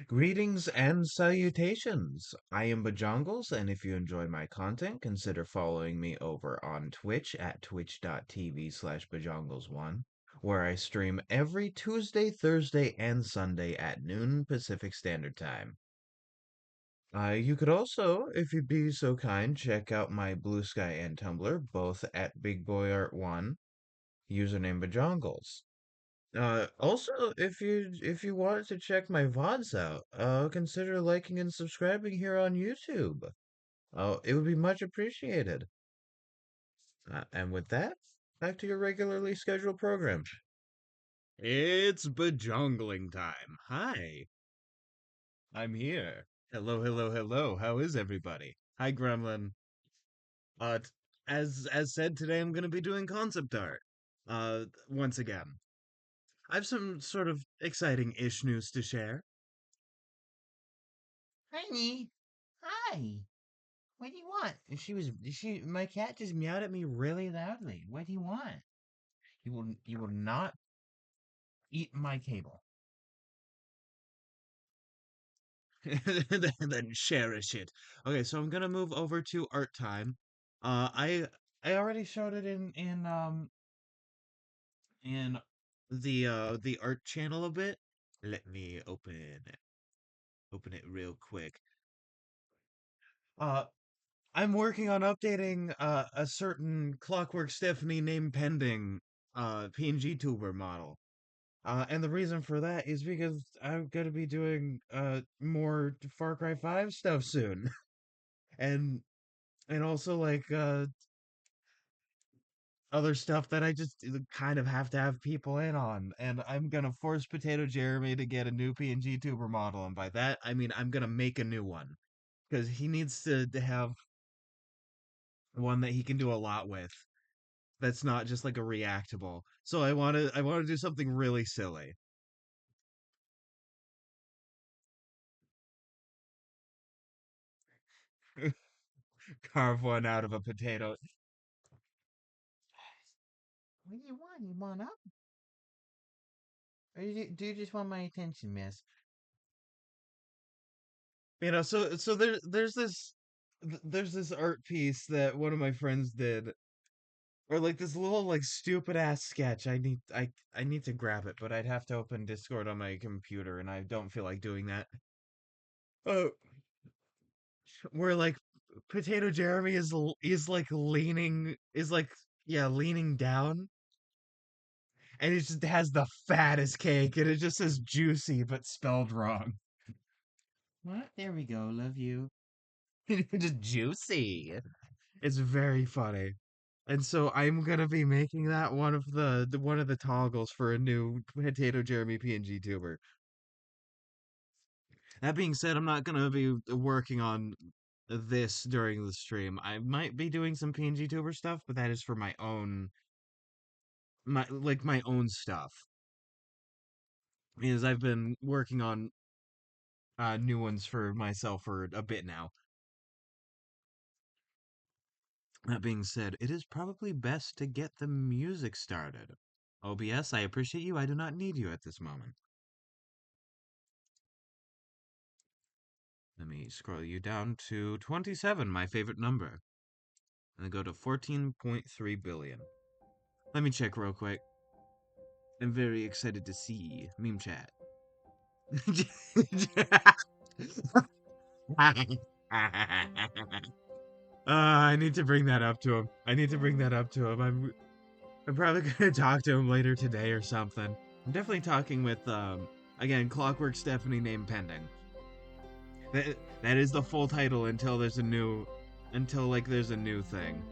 Greetings and salutations. I am Bajongles, and if you enjoy my content, consider following me over on Twitch at twitch.tv/Bajongles1, where I stream every Tuesday, Thursday, and Sunday at noon Pacific Standard Time. You could also, if you'd be so kind, check out my Bluesky and Tumblr, both at BigBoyArt1, username Bajongles. Also, if you wanted to check my VODs out, consider liking and subscribing here on YouTube. It would be much appreciated. And with that, back to your regularly scheduled program. It's bejongling time. Hi, I'm here. Hello, hello, hello. How is everybody? Hi, Gremlin. T- as said, today I'm going to be doing concept art. Once again, I have some sort of exciting-ish news to share. Honey, hi. What do you want? My cat just meowed at me really loudly. What do you want? You will not eat my cable. Then cherish it. Okay, so I'm gonna move over to art time. I already showed it in the art channel a bit. Let me open it real quick. Uh, I'm working on updating a certain Clockwork Stephanie name pending PNG tuber model. And the reason for that is because I'm gonna be doing more Far Cry 5 stuff soon. and and also like other stuff that I just kind of have to have people in on. And I'm gonna force Potato Jeremy to get a new PNG tuber model, and by that I mean I'm gonna make a new one. Because he needs to have one that he can do a lot with. That's not just like a reactable. So I want to do something really silly. Carve one out of a potato. What do you want? You want up? Or do you just want my attention, miss? So there's this art piece that one of my friends did or like this little like stupid ass sketch. I need to grab it, but I'd have to open Discord on my computer, and I don't feel like doing that. Uh, where like Potato Jeremy is like leaning is like yeah leaning down, and it just has the fattest cake, and it just says juicy but spelled wrong. What? There we go. Love you. Just juicy. It's very funny. And so I'm gonna be making that one of the one of the toggles for a new Potato Jeremy PNG tuber. That being said, I'm not gonna be working on this during the stream. I might be doing some PNG tuber stuff, but that is for my own stuff. Because I've been working on new ones for myself for a bit now. That being said, it is probably best to get the music started. OBS, I appreciate you. I do not need you at this moment. Let me scroll you down to 27, my favorite number. And then go to 14.3 billion. Let me check real quick. I'm very excited to see meme chat. I need to bring that up to him. I need to bring that up to him. I'm probably gonna talk to him later today or something. I'm definitely talking with again Clockwork Stephanie name pending. That is the full title until there's a new there's a new thing.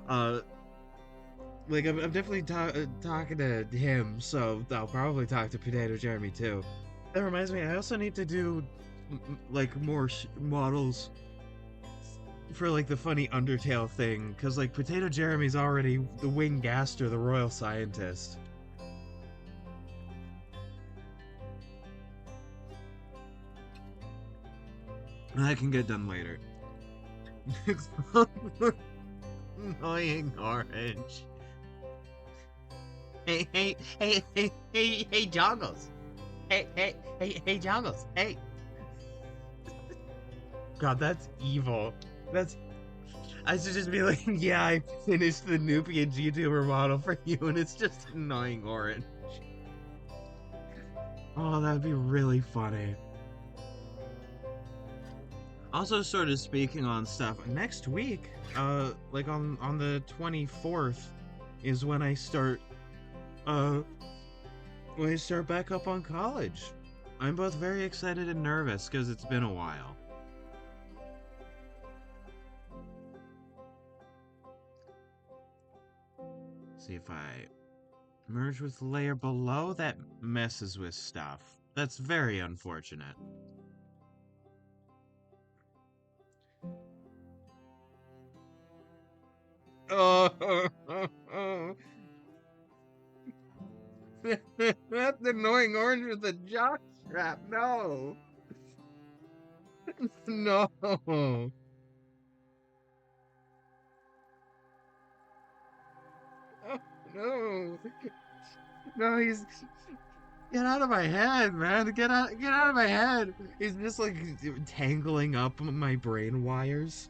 I'm definitely talking to him, so I'll probably talk to Potato Jeremy too. That reminds me, I also need to do like more models for like the funny Undertale thing, because like Potato Jeremy's already the Winged Gaster, the royal scientist. That can get done later. Annoying orange. Hey, Jongles. Hey, Jongles. Hey. God, that's evil. I should just be like, yeah, I finished the Noopy and GTuber model for you, and it's just annoying orange. Oh, that'd be really funny. Also, sort of speaking on stuff, next week, like on the 24th, is when I start back up on college. I'm both very excited and nervous because it's been a while. See if I merge with the layer below, that messes with stuff. That's very unfortunate. Oh, that's annoying orange with the jock strap. No. No. Oh, no. No, he's get out of my head, man. Get out of my head. He's just like tangling up my brain wires.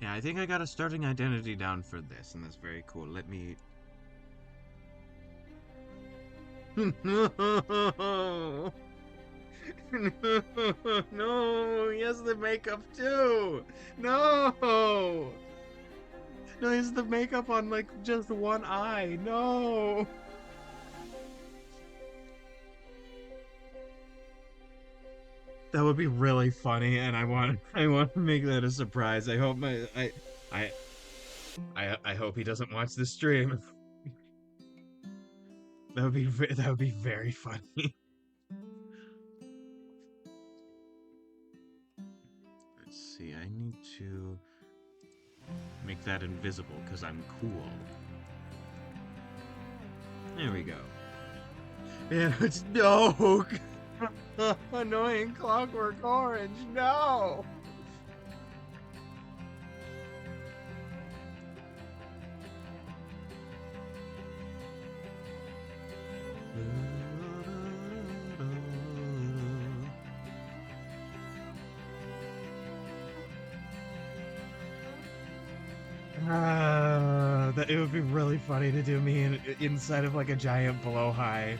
Yeah, I think I got a starting identity down for this, and that's very cool. Let me... No! No! He has the makeup too! No! No, he has the makeup on, like, just one eye. No! That would be really funny, and I want to make that a surprise. I hope I hope he doesn't watch the stream. That would be very funny. Let's see. I need to make that invisible because I'm cool. There we go. Yeah, it's no. Annoying Clockwork Orange. No. That it would be really funny to do me inside of like a giant blowhigh.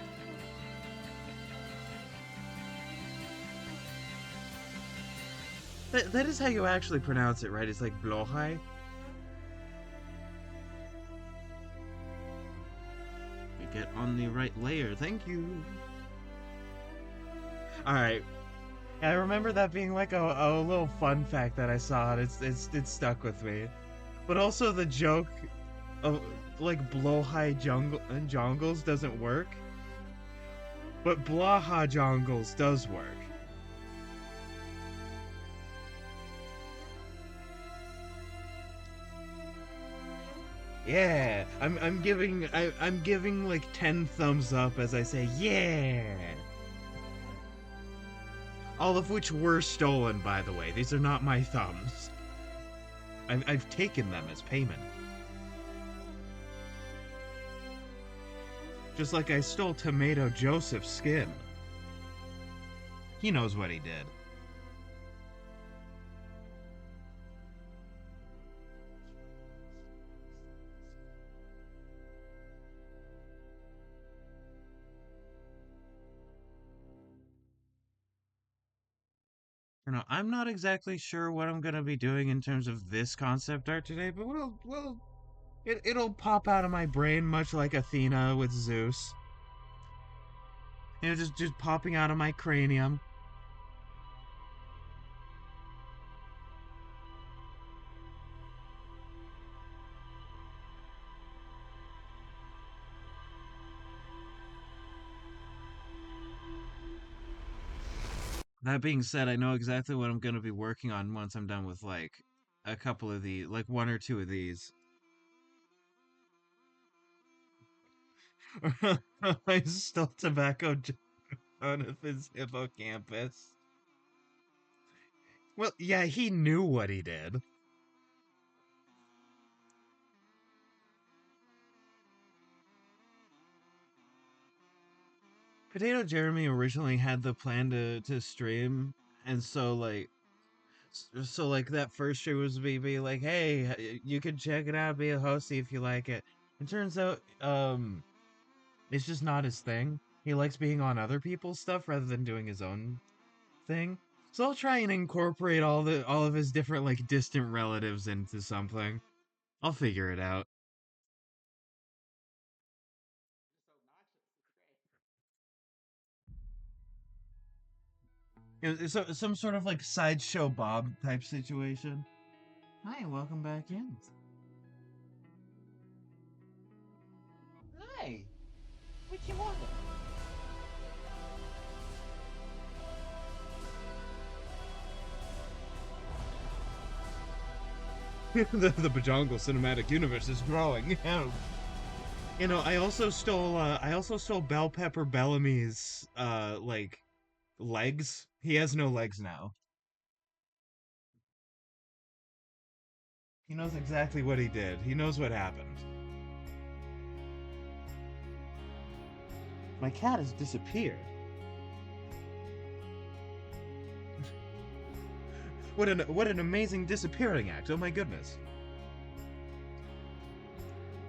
That is how you actually pronounce it, right? It's like blowhigh. You get on the right layer. Thank you. All right. I remember that being like a little fun fact that I saw, and it's stuck with me. But also the joke of like blowhigh jongles doesn't work, but blaha jongles does work. Yeah, I'm giving like 10 thumbs up as I say yeah. All of which were stolen, by the way. These are not my thumbs. I've taken them as payment. Just like I stole Tomato Joseph's skin. He knows what he did. I'm not exactly sure what I'm gonna be doing in terms of this concept art today, but it'll pop out of my brain much like Athena with Zeus. Just popping out of my cranium. That being said, I know exactly what I'm gonna be working on once I'm done with like a couple of these, like one or two of these. I stole tobacco out of his hippocampus. Well, yeah, he knew what he did. Potato Jeremy originally had the plan to stream, and so like that first stream was me being like, hey, you can check it out, be a host, see if you like it. It turns out, it's just not his thing. He likes being on other people's stuff rather than doing his own thing. So I'll try and incorporate all of his different like distant relatives into something. I'll figure it out. So some sort of like sideshow Bob type situation. Hi, welcome back in. Hey, what you want? The Bajongle cinematic universe is growing. I also stole Bell Pepper Bellamy's like legs. He has no legs now. He knows exactly what he did. He knows what happened. My cat has disappeared. What an amazing disappearing act. Oh my goodness.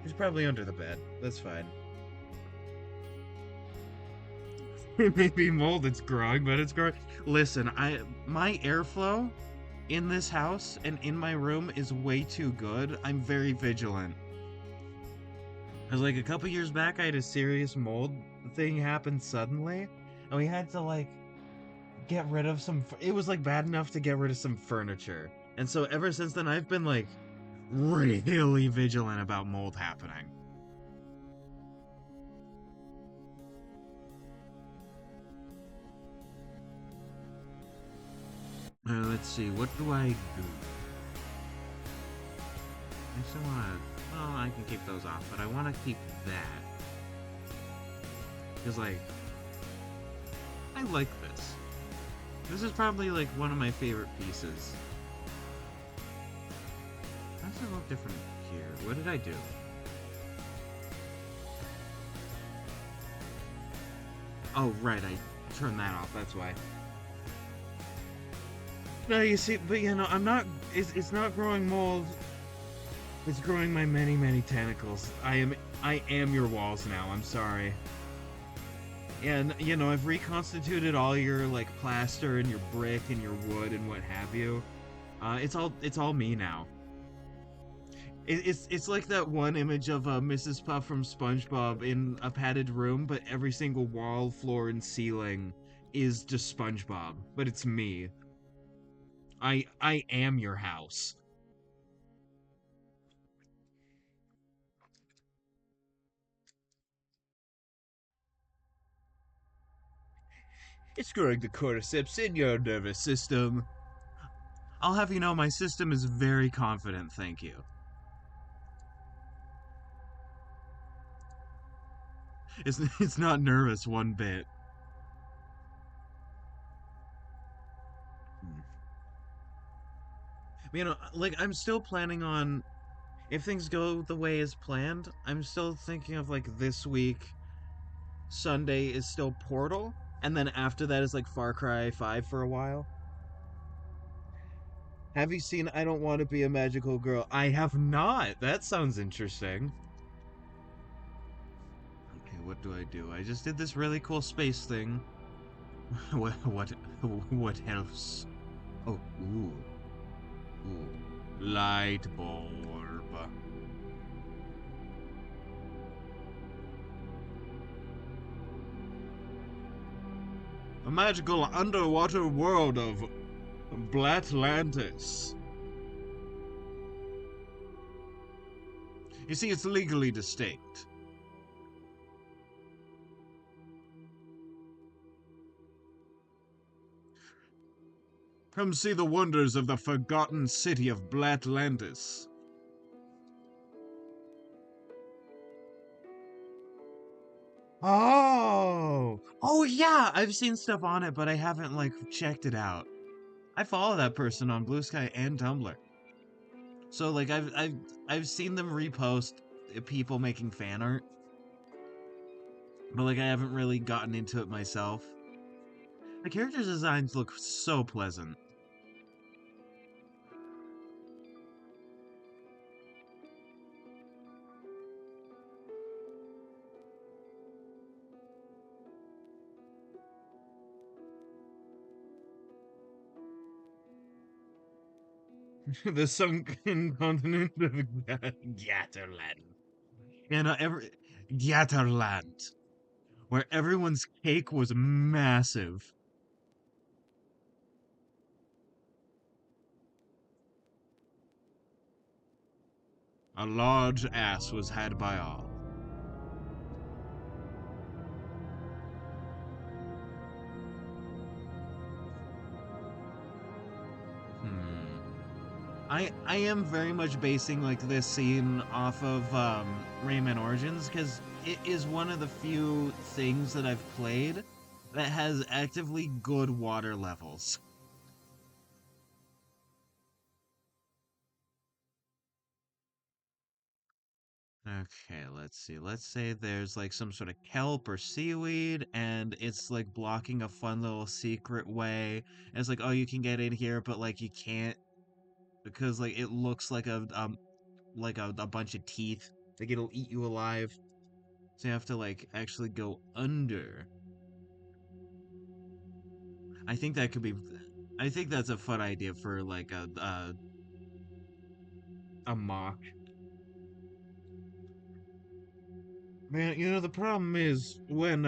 He's probably under the bed. That's fine. It may be mold that's growing, but it's growing. Listen, my airflow in this house and in my room is way too good. I'm very vigilant. Cause like a couple years back, I had a serious mold thing happen suddenly, and we had to like get rid of some. It was like bad enough to get rid of some furniture, and so ever since then, I've been like really vigilant about mold happening. Let's see, what do I do? I still want to. Well, I can keep those off, but I want to keep that. Because, like, I like this. This is probably, like, one of my favorite pieces. Why does it look different here? What did I do? Oh, right, I turned that off, that's why. No, you see, but I'm not, it's not growing mold It's growing my many, many tentacles. I am your walls now. I'm sorry. And you know, I've reconstituted all your like plaster and your brick and your wood and what have you. It's all me now. It's like that one image of Mrs. Puff from SpongeBob in a padded room, but every single wall, floor, and ceiling is just SpongeBob. But it's me. I am your house. It's growing the cordyceps in your nervous system. I'll have you know my system is very confident, thank you. It's not nervous one bit. You know, like I'm still planning on if things go the way as planned, I'm still thinking of like this week Sunday is still Portal, and then after that is like Far Cry 5 for a while. Have you seen I Don't Want to Be a Magical Girl? I have not. That sounds interesting. Okay, what do I do? I just did this really cool space thing. What else? Oh, ooh. Light bulb. A magical underwater world of Blatlantis. You see, it's legally distinct. Come see the wonders of the forgotten city of Blatlantis. Oh yeah, I've seen stuff on it, but I haven't like checked it out. I follow that person on Bluesky and Tumblr, so like I've seen them repost people making fan art, but like I haven't really gotten into it myself. The character designs look so pleasant. The sunken continent of Gatterland. And Gatterland, where everyone's cake was massive. A large ass was had by all. Hmm. I am very much basing like this scene off of Rayman Origins because it is one of the few things that I've played that has actively good water levels. Okay, let's see. Let's say there's like some sort of kelp or seaweed, and it's like blocking a fun little secret way. And it's like, oh, you can get in here, but like you can't because like it looks like a bunch of teeth. Like it'll eat you alive. So you have to like actually go under. I think that could be. I think that's a fun idea for like a mock. Man, you know the problem is when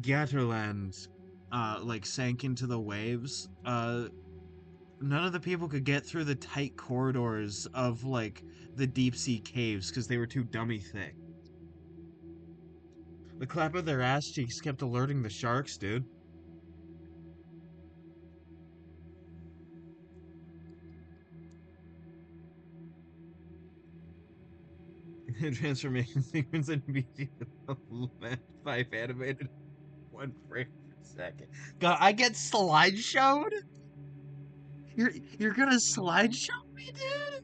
Gatterland like sank into the waves, none of the people could get through the tight corridors of like the deep sea caves because they were too dummy thick. The clap of their ass cheeks kept alerting the sharks, dude. Transformation sequence in BG 5 animated 1 frame per second. God, I get slideshowed? You're you're gonna slideshow me, dude?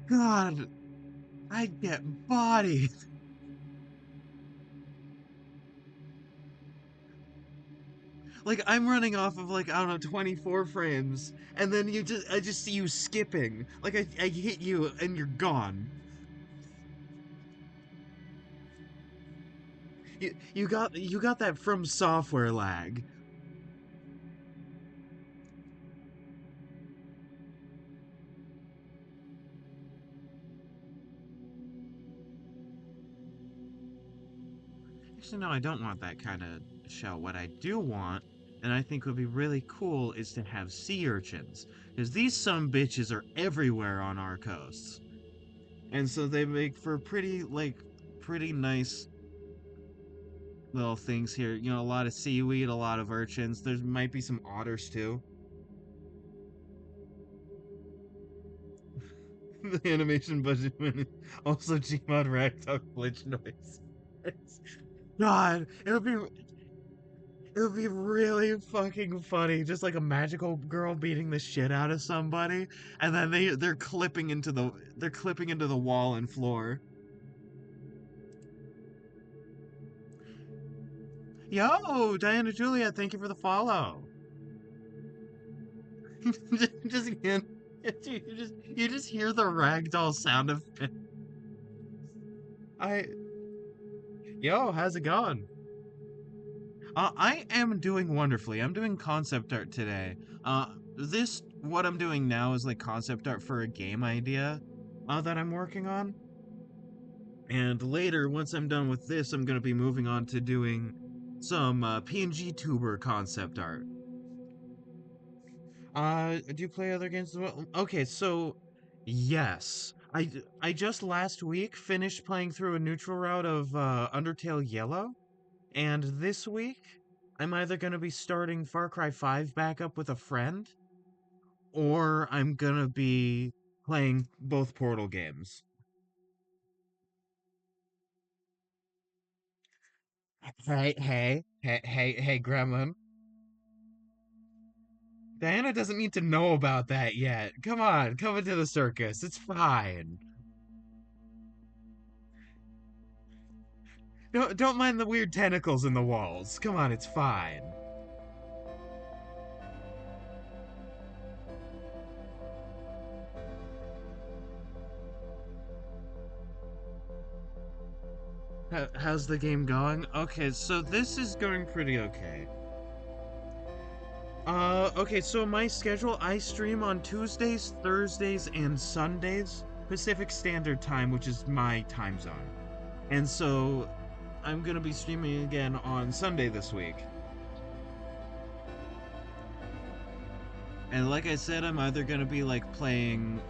God, I get bodied. Like I'm running off of like I don't know 24 frames, and then I just see you skipping. Like I hit you and you're gone. You got that from software lag. Actually, no, I don't want that kind of show. What I do want, and I think would be really cool, is to have sea urchins, because these some bitches are everywhere on our coasts, and so they make for pretty nice little things here. You know, a lot of seaweed, a lot of urchins. There might be some otters too. The animation budget went also Gmod ragdoll glitch noise. God, it would be really fucking funny, just like a magical girl beating the shit out of somebody, and then they're clipping into the wall and floor. Yo, Diana Julia, thank you for the follow. just again, you just hear the ragdoll sound of I yo, how's it going? I am doing wonderfully. I'm doing concept art today. This what I'm doing now is like concept art for a game idea that I'm working on. And later, once I'm done with this, I'm gonna be moving on to doing some PNG tuber concept art. Do you play other games as well? Okay, so yes, I just last week finished playing through a neutral route of Undertale Yellow, and this week I'm either gonna be starting Far Cry 5 back up with a friend, or I'm gonna be playing both Portal games. Hey, Gremlin. Diana doesn't need to know about that yet. Come on, come into the circus. It's fine. Don't mind the weird tentacles in the walls. Come on, it's fine. How's the game going? Okay, so this is going pretty okay. Okay, so my schedule, I stream on Tuesdays, Thursdays, and Sundays, Pacific Standard Time, which is my time zone. And so I'm gonna be streaming again on Sunday this week. And like I said, I'm either gonna be like playing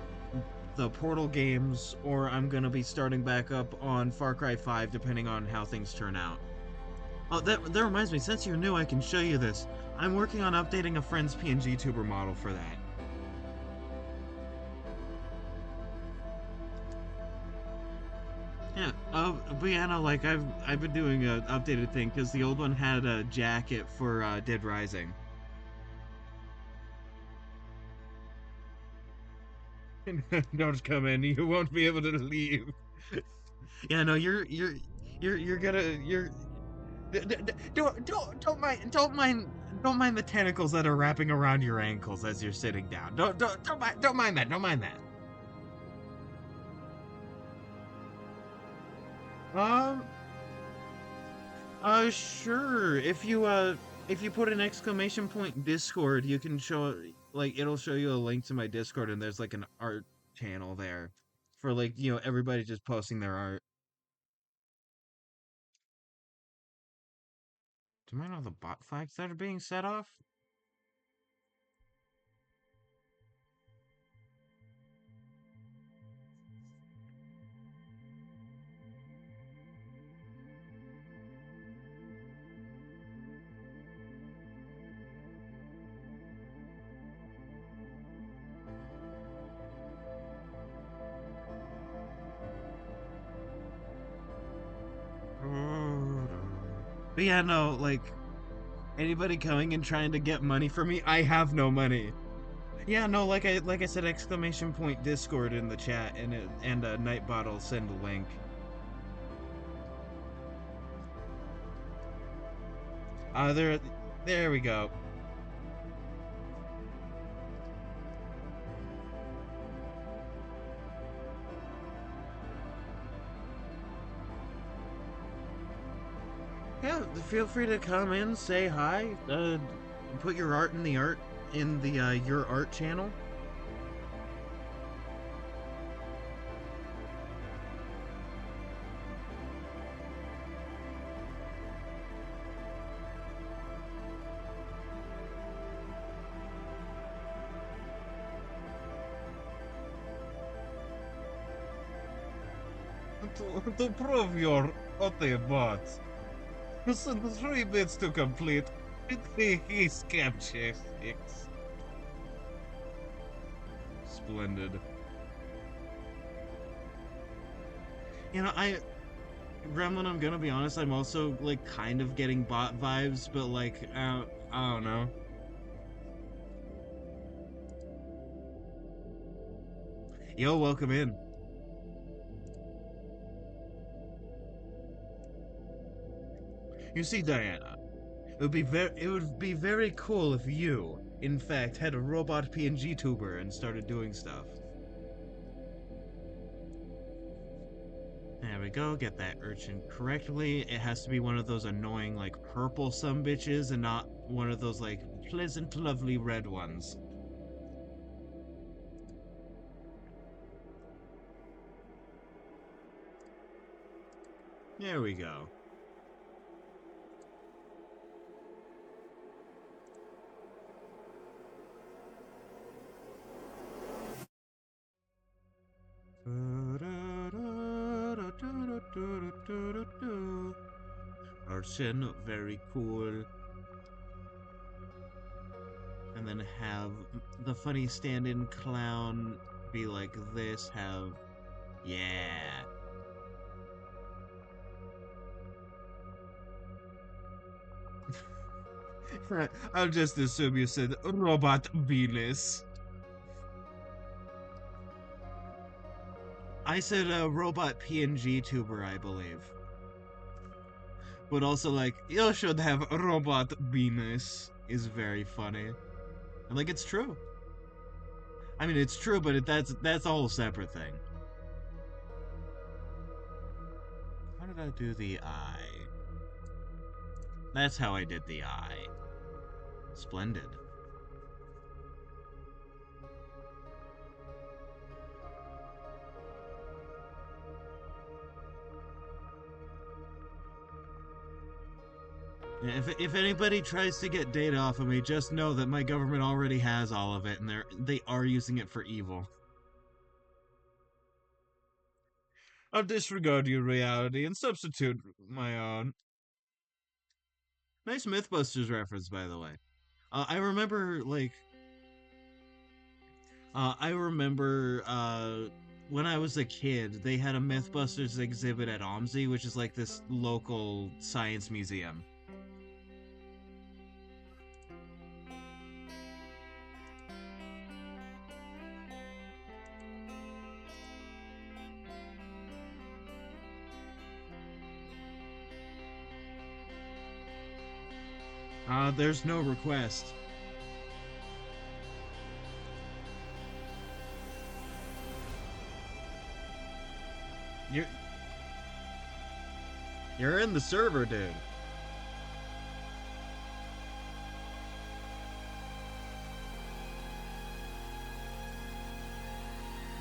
the Portal games or I'm gonna be starting back up on Far Cry 5 depending on how things turn out. Oh, that reminds me, since you're new, I can show you this. I'm working on updating a friend's PNG tuber model for that. Yeah, but yeah, no, like I've been doing an updated thing because the old one had a jacket for Dead Rising. Don't come in. You won't be able to leave. Yeah, no, you're gonna you're don't mind the tentacles that are wrapping around your ankles as you're sitting down. Don't mind that. Don't mind that. Um sure. If you put an exclamation point Discord, you can show like it'll show you a link to my Discord and there's like an art channel there for like, you know, everybody just posting their art. Do I know the bot flags that are being set off? But yeah, no, like anybody coming and trying to get money from me, I have no money. Yeah, no, like I said, exclamation point Discord in the chat, and Nightbot will send a link. There There we go. Yeah, feel free to come in, say hi, put your art in the your art channel. To prove your Autobot, send 3 bits to complete. He's capture 6. Splendid. You know, Gremlin, I'm gonna be honest, I'm also, like, kind of getting bot vibes, but, like, I don't know. Yo, welcome in. You see, Diana, it would be very cool if you, in fact, had a robot PNG tuber and started doing stuff. There we go, get that urchin correctly. It has to be one of those annoying, like, purple sumbitches and not one of those, like, pleasant, lovely red ones. There we go. Urchin, very cool. And then have the funny stand-in clown be like this, yeah. I'll just assume you said robot Venus. I said a robot PNG tuber, I believe. But also, like, you should have robot Venus is very funny. And, like, it's true. I mean, it's true, but that's a whole separate thing. How did I do the eye? That's how I did the eye. Splendid. If anybody tries to get data off of me, just know that my government already has all of it, and they are using it for evil. I'll disregard your reality and substitute my own. Nice MythBusters reference, by the way. I remember, like, when I was a kid, they had a MythBusters exhibit at OMSI, which is like this local science museum. There's no request. You're you're in the server, dude.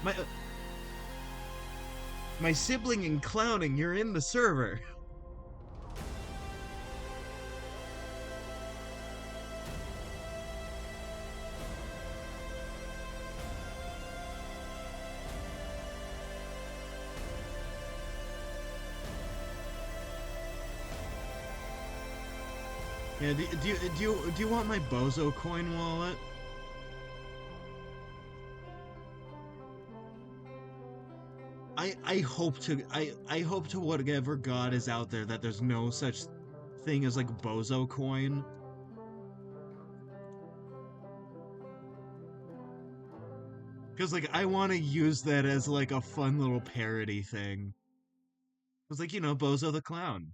My my sibling in clowning, you're in the server. Yeah, do you want my bozo coin wallet? I hope to whatever god is out there that there's no such thing as like bozo coin. Cause like I want to use that as like a fun little parody thing. It's like, Bozo the Clown.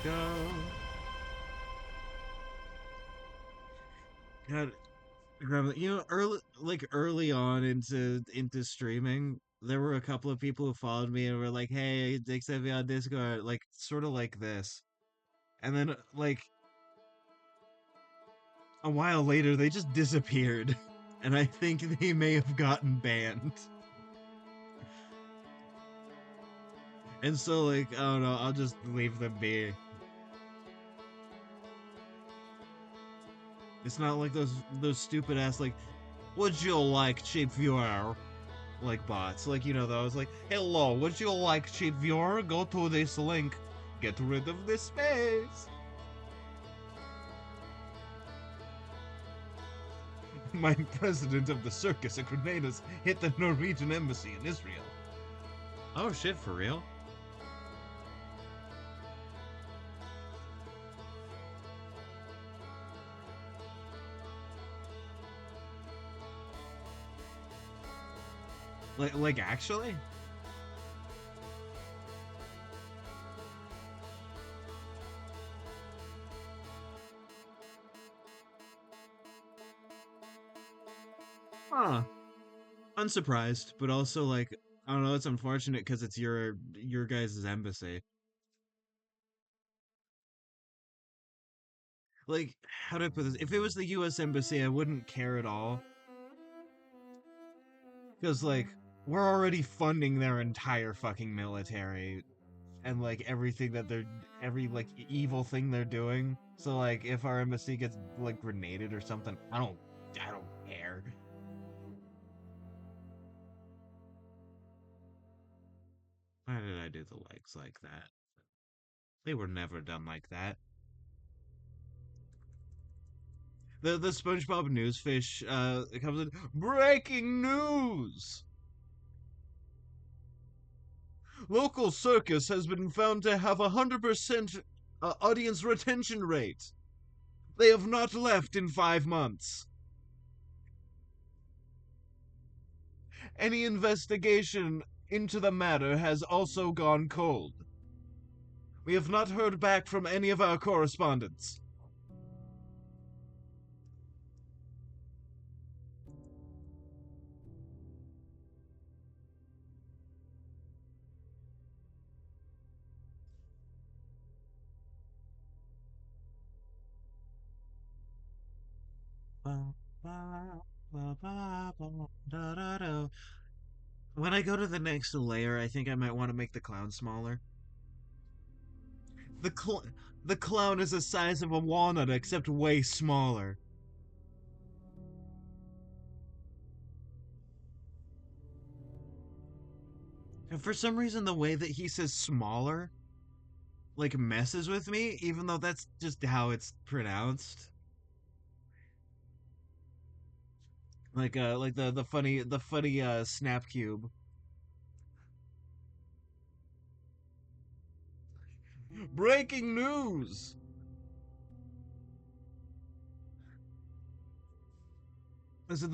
go. God, early on into streaming, there were a couple of people who followed me and were like, "Hey, accept me on Discord," like sort of like this. And then a while later, they just disappeared, and I think they may have gotten banned. And so, I don't know, I'll just leave them be. It's not like those stupid ass would you like cheap viewer bots those hello, would you like cheap viewer, go to this link, get rid of this space. My president of the circus at Grenada's hit the Norwegian embassy in Israel. Oh shit, for real? Actually? Huh. Unsurprised, but also I don't know, it's unfortunate because it's your guys' embassy. How do I put this? If it was the US embassy, I wouldn't care at all. Because we're already funding their entire fucking military and everything that they're every evil thing they're doing. So if our embassy gets grenaded or something, I don't care. Why did I do the legs like that? They were never done like that. The SpongeBob newsfish it comes in breaking news. Local circus has been found to have 100% audience retention rate. They have not left in 5 months. Any investigation into the matter has also gone cold. We have not heard back from any of our correspondents. When I go to the next layer, I think I might want to make the clown smaller. The cl- the clown is the size of a walnut, except way smaller. And for some reason, the way that he says smaller, messes with me, even though that's just how it's pronounced. The funny snap cube. Breaking news! So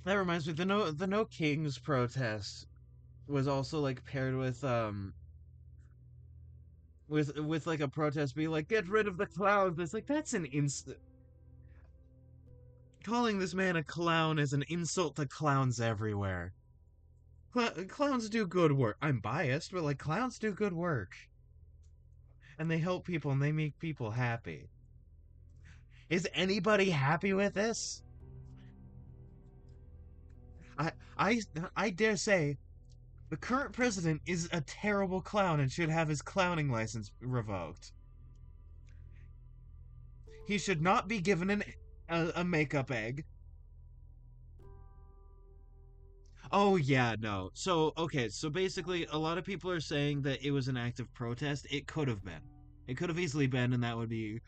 that reminds me, the No Kings protest was also paired with a protest be get rid of the clowns. It's that's an instant. Calling this man a clown is an insult to clowns everywhere. Clowns do good work. I'm biased, but clowns do good work, and they help people and they make people happy. Is anybody happy with this? I I I dare say the current president is a terrible clown and should have his clowning license revoked. He should not be given a makeup egg. Oh yeah, no. So okay, so basically a lot of people are saying that it was an act of protest. It could have been. It could have easily been, and that would be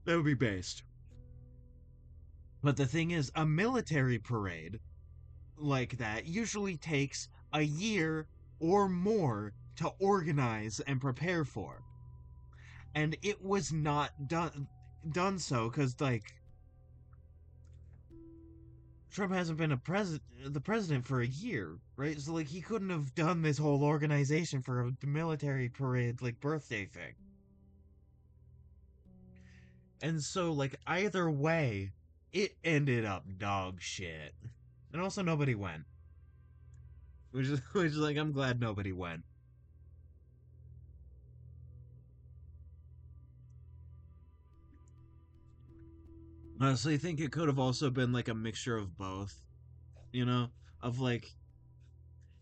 based. But the thing is, a military parade like that usually takes a year or more to organize and prepare for. And it was not done so because Trump hasn't been the president for a year, right? So he couldn't have done this whole organization for a military parade birthday thing. And so, like, either way, it ended up dog shit. And also, nobody went. Which is like, I'm glad nobody went. Honestly, I think it could have also been like a mixture of both, you know? Of like,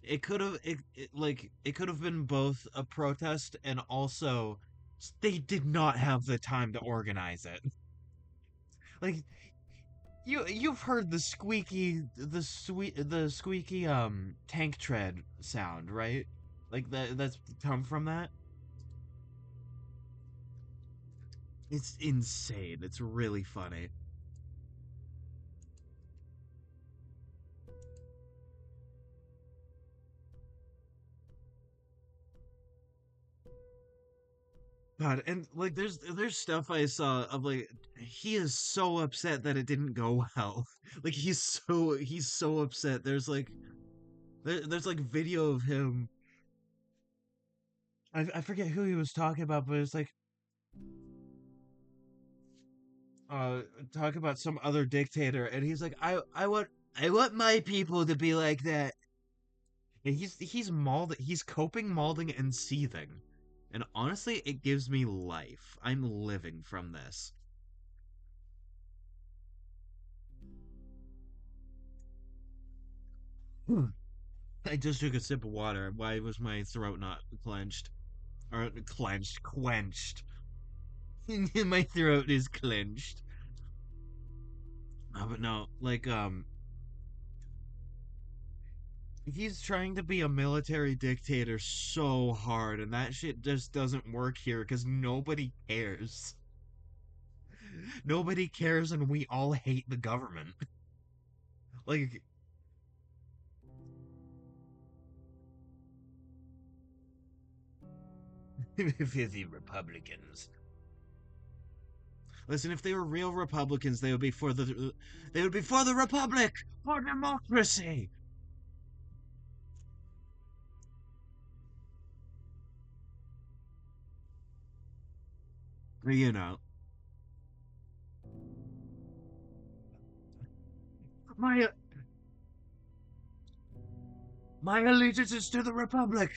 it could have been both a protest and also they did not have the time to organize it. Like, you've heard the squeaky tank tread sound, right? Like that's come from that. It's insane. It's really funny. God, and like there's stuff I saw of like he is so upset that it didn't go well. Like he's so upset. There's like video of him. I forget who he was talking about, but it's like uh talk about some other dictator, and he's like I want my people to be like that. And he's coping, mauling, and seething. And honestly, it gives me life. I'm living from this. I just took a sip of water. Why was my throat not clenched? Or clenched, quenched. My throat is clenched. But no, like he's trying to be a military dictator so hard, and that shit just doesn't work here because nobody cares. Nobody cares, and we all hate the government. Like, filthy Republicans. Listen, if they were real Republicans, they would be for the Republic, for democracy. You know, my my allegiance is to the Republic,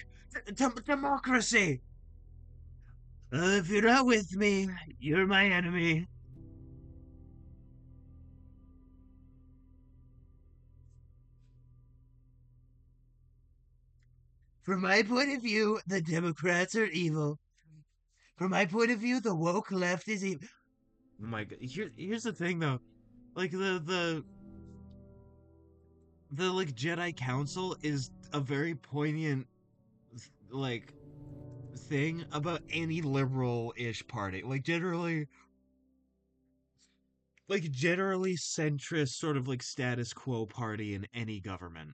democracy. If you're not with me, you're my enemy. From my point of view, the Democrats are evil. From my point of view, the woke left is evil. Oh my God, here's the thing though, like the like Jedi Council is a very poignant like thing about any liberal-ish party. Like generally centrist sort of like status quo party in any government.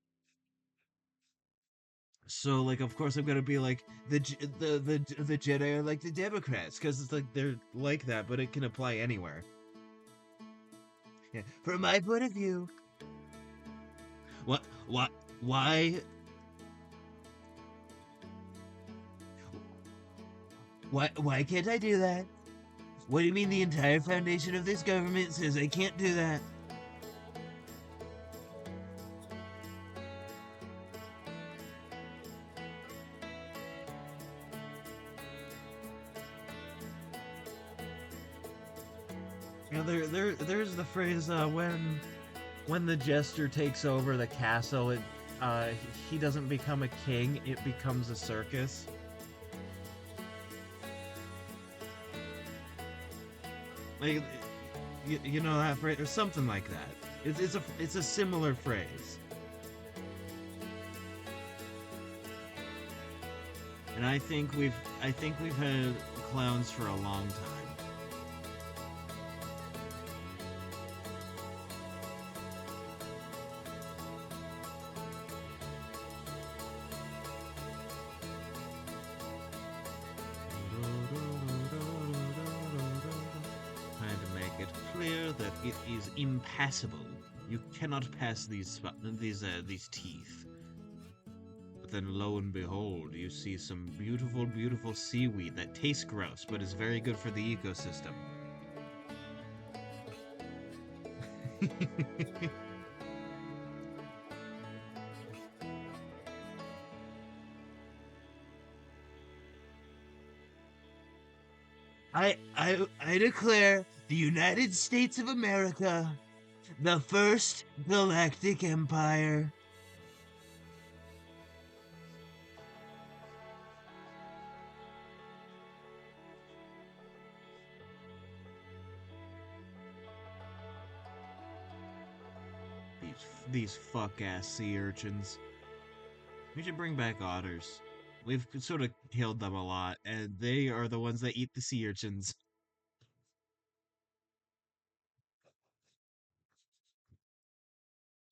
So like of course I'm gonna be like the Jedi are like the Democrats because it's like they're like that, but it can apply anywhere. Yeah. From my point of view, what what why can't I do that? What do you mean the entire foundation of this government says I can't do that? You know, there's the phrase when the jester takes over the castle, uh he doesn't become a king, it becomes a circus. Like you know that phrase or something like that. It's a similar phrase. And I think we've had clowns for a long time. Trying to make it clear that it is impassable. You cannot pass these teeth. But then lo and behold, you see some beautiful, beautiful seaweed that tastes gross but is very good for the ecosystem. I declare the United States of America the first galactic empire. These fuck ass sea urchins. We should bring back otters. We've sort of killed them a lot, and they are the ones that eat the sea urchins.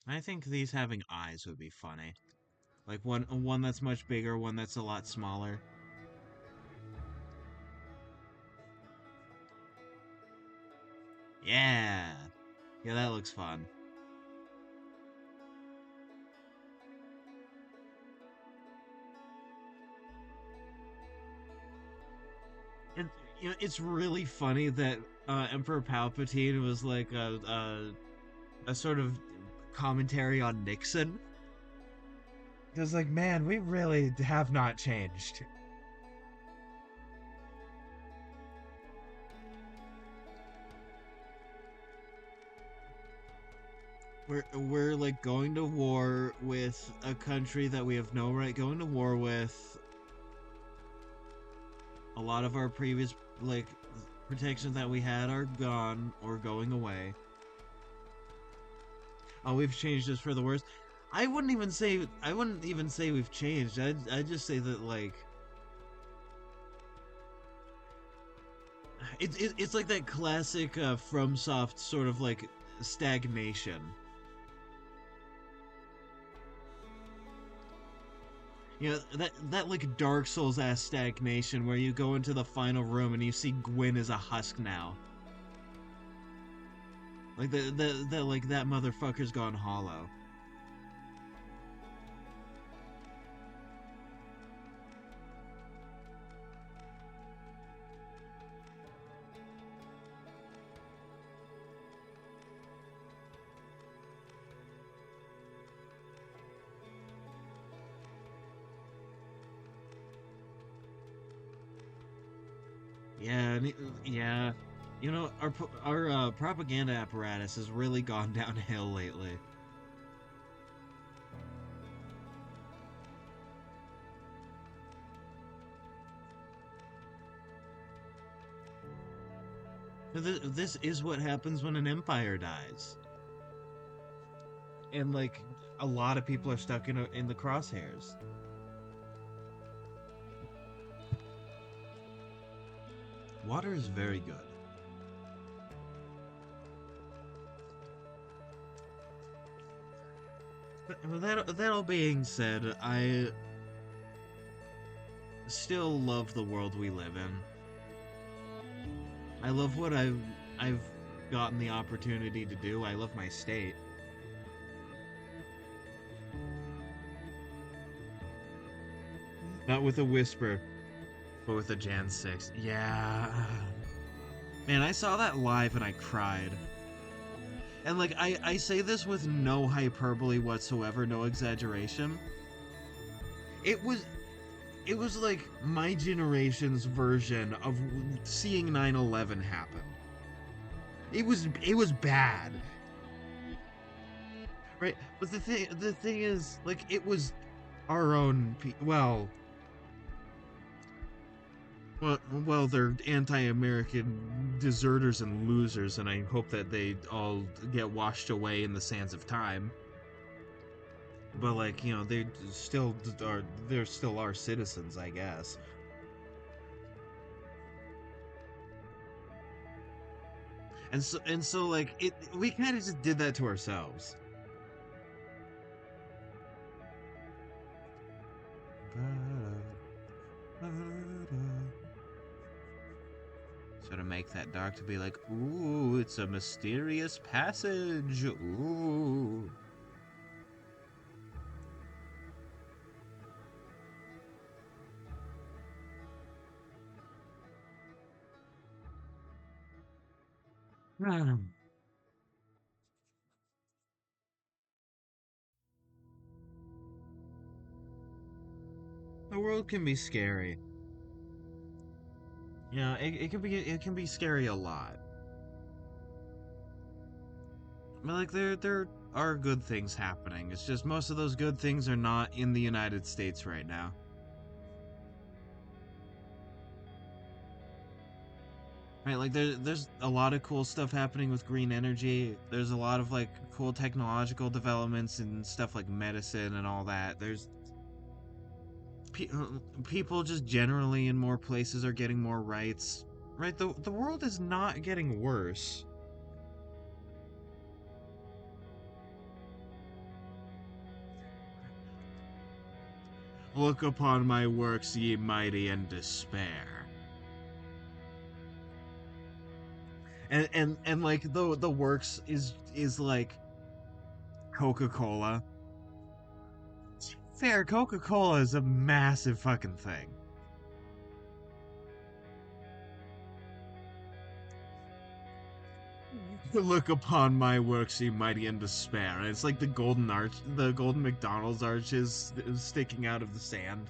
I think these having eyes would be funny. Like one that's much bigger, one that's a lot smaller. Yeah. Yeah, that looks fun. And it's really funny that Emperor Palpatine was like a sort of commentary on Nixon. It's like, man, we really have not changed. We're like going to war with a country that we have no right going to war with. A lot of our previous like protections that we had are gone or going away. Oh, we've changed this for the worse. I wouldn't even say we've changed. I'd just say that like it's like that classic FromSoft sort of like stagnation. You know, that like Dark Souls ass stagnation where you go into the final room and you see Gwyn as a husk now. Like that motherfucker's gone hollow. Yeah, yeah. You know, our propaganda apparatus has really gone downhill lately. This is what happens when an empire dies. And like a lot of people are stuck in the crosshairs. Water is very good. But that all being said, I still love the world we live in. I love what I've gotten the opportunity to do. I love my state. Not with a whisper, but with a Jan 6. Yeah. Man, I saw that live and I cried. And like I say this with no hyperbole whatsoever, no exaggeration. It was it was like my generation's version of seeing 9/11 happen. It was bad. Right? But the thing is like it was our own well, they're anti-American deserters and losers, and I hope that they all get washed away in the sands of time. But like, you know, they're still our citizens, I guess. And so like we kind of just did that to ourselves. So to make that dark to be like, ooh, it's a mysterious passage. Ooh. world can be scary. Yeah, it can be scary a lot. But like there are good things happening. It's just most of those good things are not in the United States right now. Right, like there's a lot of cool stuff happening with green energy. There's a lot of like cool technological developments and stuff like medicine and all that. There's pe- uh, people just generally in more places are getting more rights. Right, the world is not getting worse. Look upon my works, ye mighty, and despair. And like the works is like Coca-Cola. Fair, Coca-Cola is a massive fucking thing. Look upon my works, ye mighty, and despair. And it's like the golden arch, the golden McDonald's arches sticking out of the sand.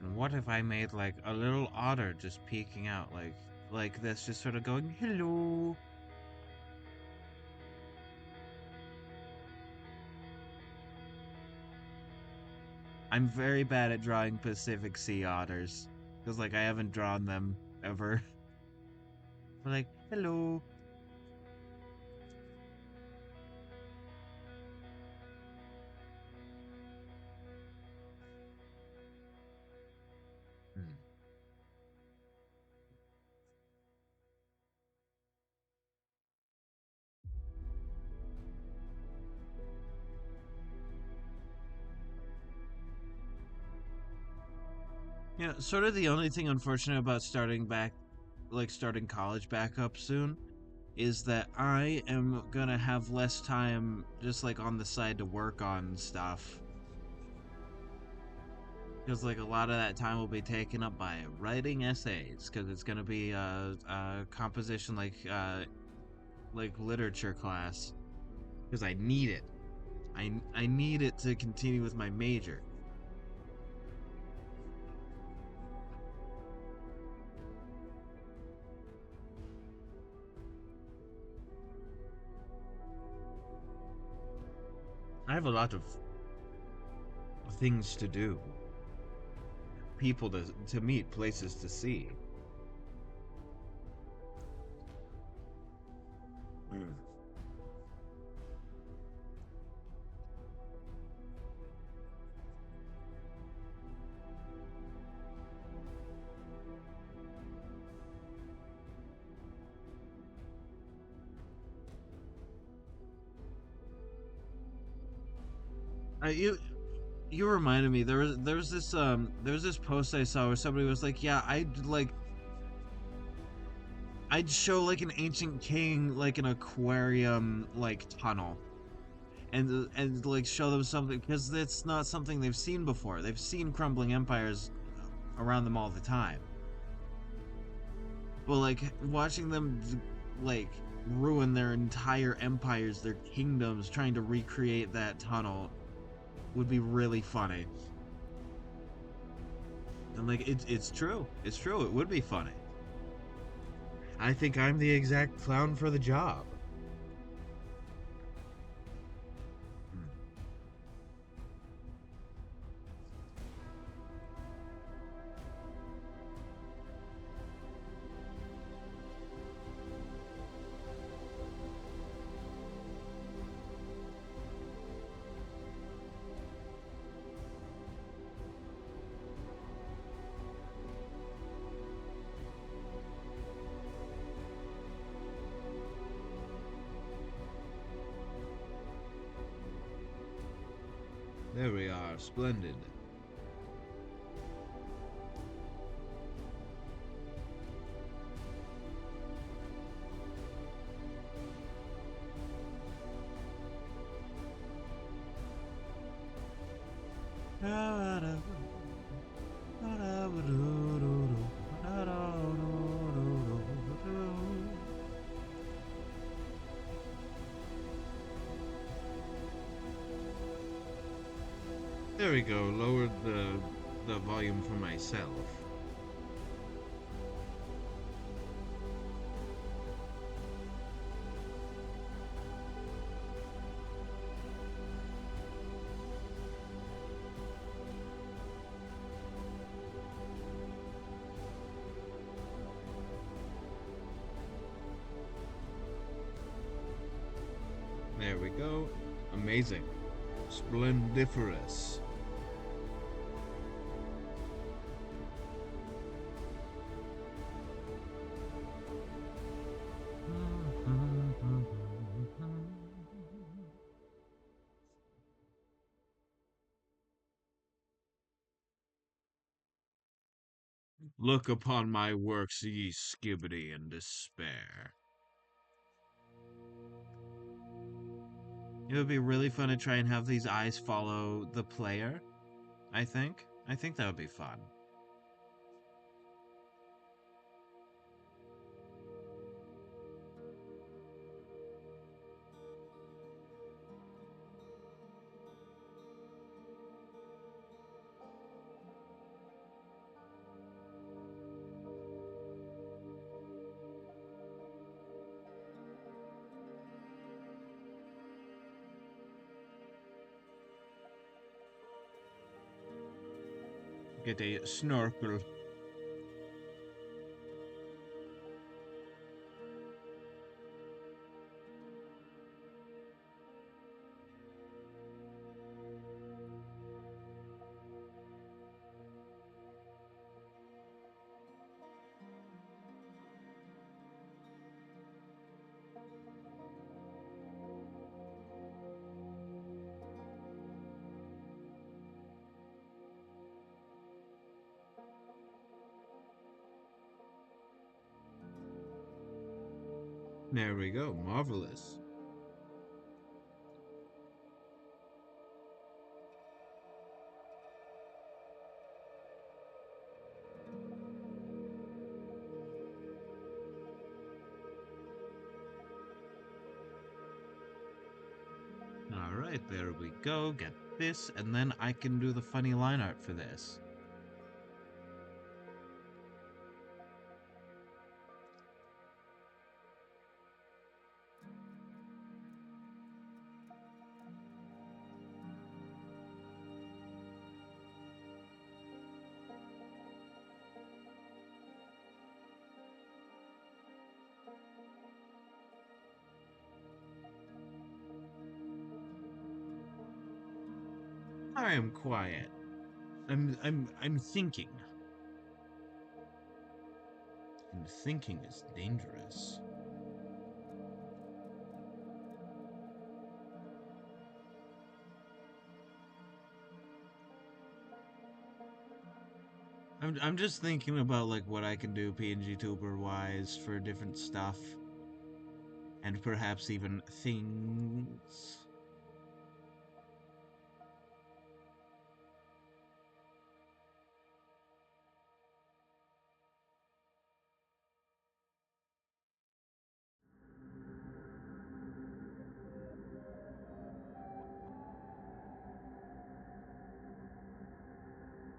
And what if I made like a little otter just peeking out like this, just sort of going, hello. I'm very bad at drawing Pacific Sea otters. Because like I haven't drawn them ever. Like, hello. Hmm. Yeah, sort of the only thing unfortunate about starting college back up soon, is that I am gonna have less time just like on the side to work on stuff. Because like a lot of that time will be taken up by writing essays, because it's gonna be a composition like literature class. Because I need it. I need it to continue with my major. I have a lot of things to do, people to meet, places to see. Mm. You reminded me, there was this post I saw where somebody was like, yeah, I'd show like an ancient king like an aquarium like tunnel, and like show them something, because it's not something they've seen before. They've seen crumbling empires around them all the time, but like watching them like ruin their entire empires, their kingdoms, trying to recreate that tunnel would be really funny. And like it's true. It's true. It would be funny. I think I'm the exact clown for the job. Hmm. There we are. Splendid. There we go. Lowered the volume for myself. There we go. Amazing. Splendiferous. Look upon my works, ye skibbity in despair. It would be really fun to try and have these eyes follow the player, I think. I think that would be fun. Get a snorkel. There we go. Marvelous. Alright, there we go. Get this, and then I can do the funny line art for this. I am quiet. I'm thinking. And thinking is dangerous. I'm just thinking about like what I can do PNG tuber wise for different stuff. And perhaps even things.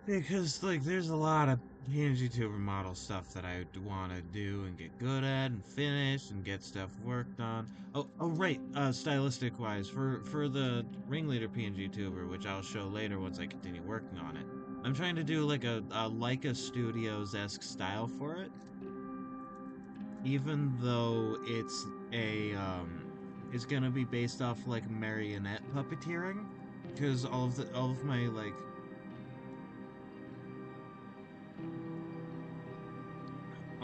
Because like there's a lot of PNG tuber model stuff that I want to do and get good at and finish and get stuff worked on. Oh right, stylistic wise for the ringleader PNG tuber, which I'll show later once I continue working on it. I'm trying to do like a Leica Studios-esque style for it, even though it's gonna be based off like marionette puppeteering, because all of my like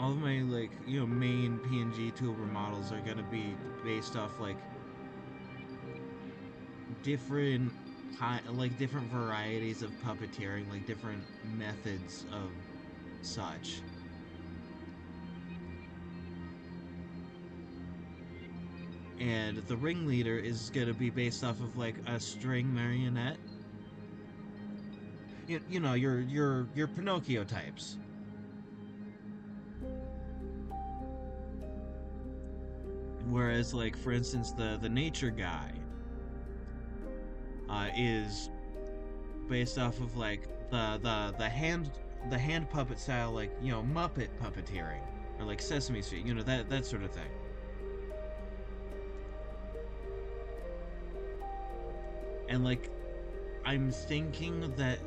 all of my like main PNG tuber models are gonna be based off like different different varieties of puppeteering, like different methods of such. And the ringleader is gonna be based off of like a string marionette. you know, your Pinocchio types. Whereas, like, for instance, the nature guy is based off of like the hand puppet style, like, you know, Muppet puppeteering, or like Sesame Street, you know, that sort of thing. And like, I'm thinking that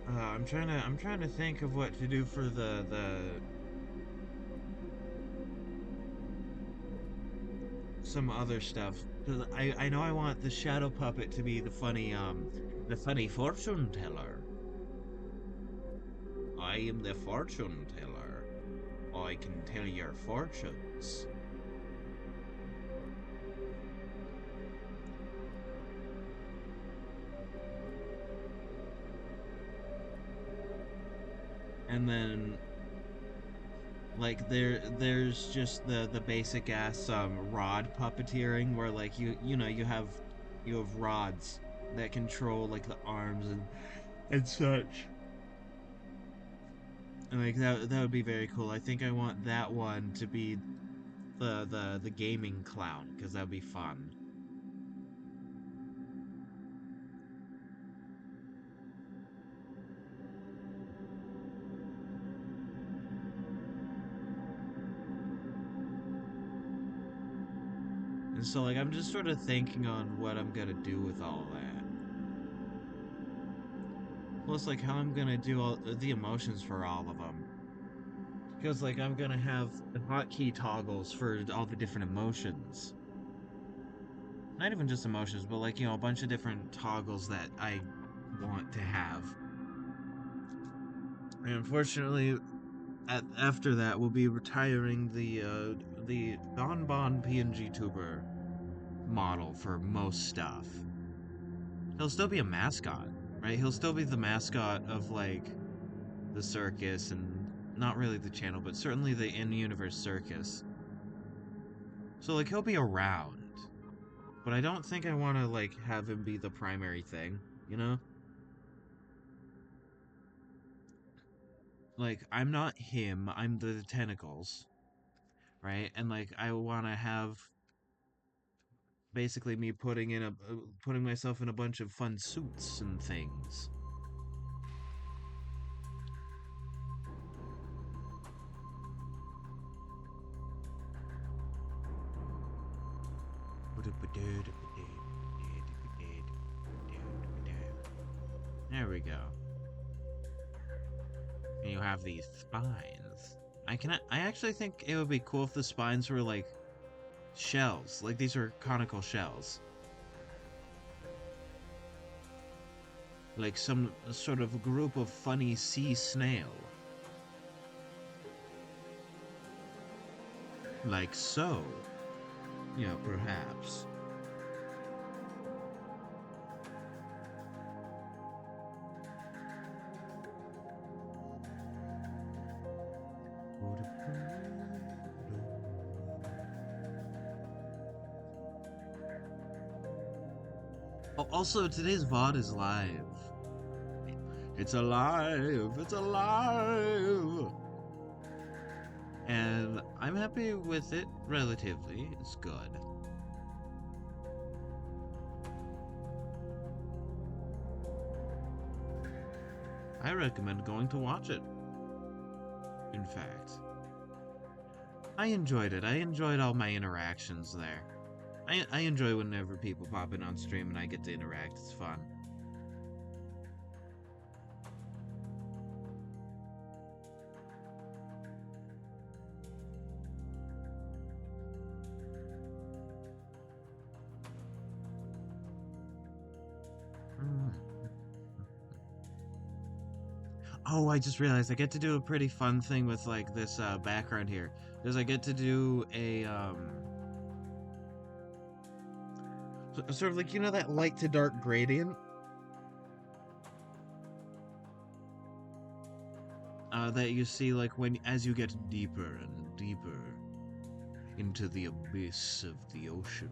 I'm trying to think of what to do for the some other stuff. 'Cause I know I want the shadow puppet to be the funny fortune teller. I am the fortune teller. I can tell your fortunes. And then, like, there's just the basic ass rod puppeteering, where like you know, you have rods that control like the arms and such. And like, that would be very cool. I think I want that one to be the gaming clown, because that would be fun. And so, like, I'm just sort of thinking on what I'm gonna do with all that. Plus, like, how I'm gonna do all the emotions for all of them. Because, like, I'm gonna have the hotkey toggles for all the different emotions. Not even just emotions, but, like, you know, a bunch of different toggles that I want to have. And unfortunately, after that, we'll be retiring the Bonbon PNG Tuber model for most stuff. He'll still be a mascot, right? He'll still be the mascot of, like, the circus, and not really the channel, but certainly the in-universe circus. So, like, he'll be around, but I don't think I want to, like, have him be the primary thing, you know? Like, I'm not him, I'm the tentacles, right? And, like, I want to have basically me putting myself in a bunch of fun suits and things. There we go. And you have these spines. I actually think it would be cool if the spines were like shells. Like, these are conical shells. Like some sort of group of funny sea snail. Like so. You know, perhaps. Oh, also, today's VOD is live. It's alive! It's alive! And I'm happy with it, relatively. It's good. I recommend going to watch it. In fact, I enjoyed it. I enjoyed all my interactions there. I enjoy whenever people pop in on stream and I get to interact. It's fun. Oh, I just realized I get to do a pretty fun thing with, like, this background here. Because I get to do a sort of like, you know, that light to dark gradient that you see, like, as you get deeper and deeper into the abyss of the ocean.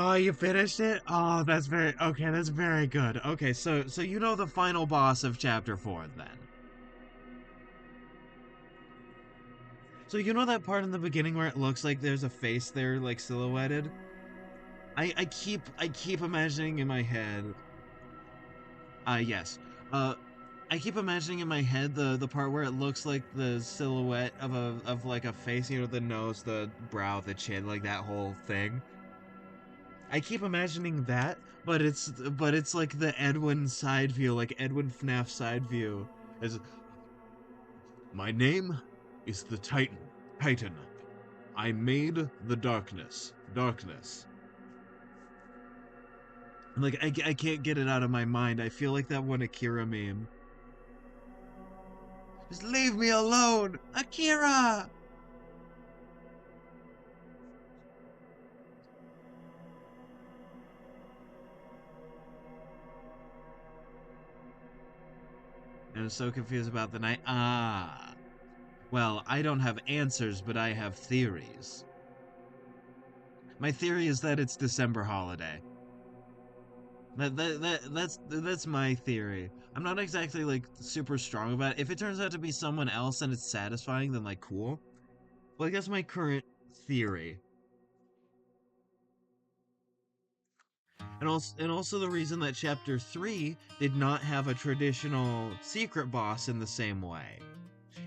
Oh, you finished it? Oh, that's very okay. That's very good. Okay, so you know the final boss of chapter 4 then. So you know that part in the beginning where it looks like there's a face there, like silhouetted. I keep imagining in my head. Yes. Uh, I keep imagining in my head the part where it looks like the silhouette of like a face. You know, the nose, the brow, the chin, like that whole thing. I keep imagining that, but it's like the Edwin side view, like Edwin FNAF side view. As my name is the Titan. Titan. I made the darkness. Darkness. Like I can't get it out of my mind. I feel like that one Akira meme. Just leave me alone, Akira. I'm so confused about the night. Well, I don't have answers, but I have theories. My theory is that it's December holiday. That's my theory. I'm not exactly like super strong about it. If it turns out to be someone else and it's satisfying, then like cool. Like that's my current theory. And also the reason that chapter 3 did not have a traditional secret boss in the same way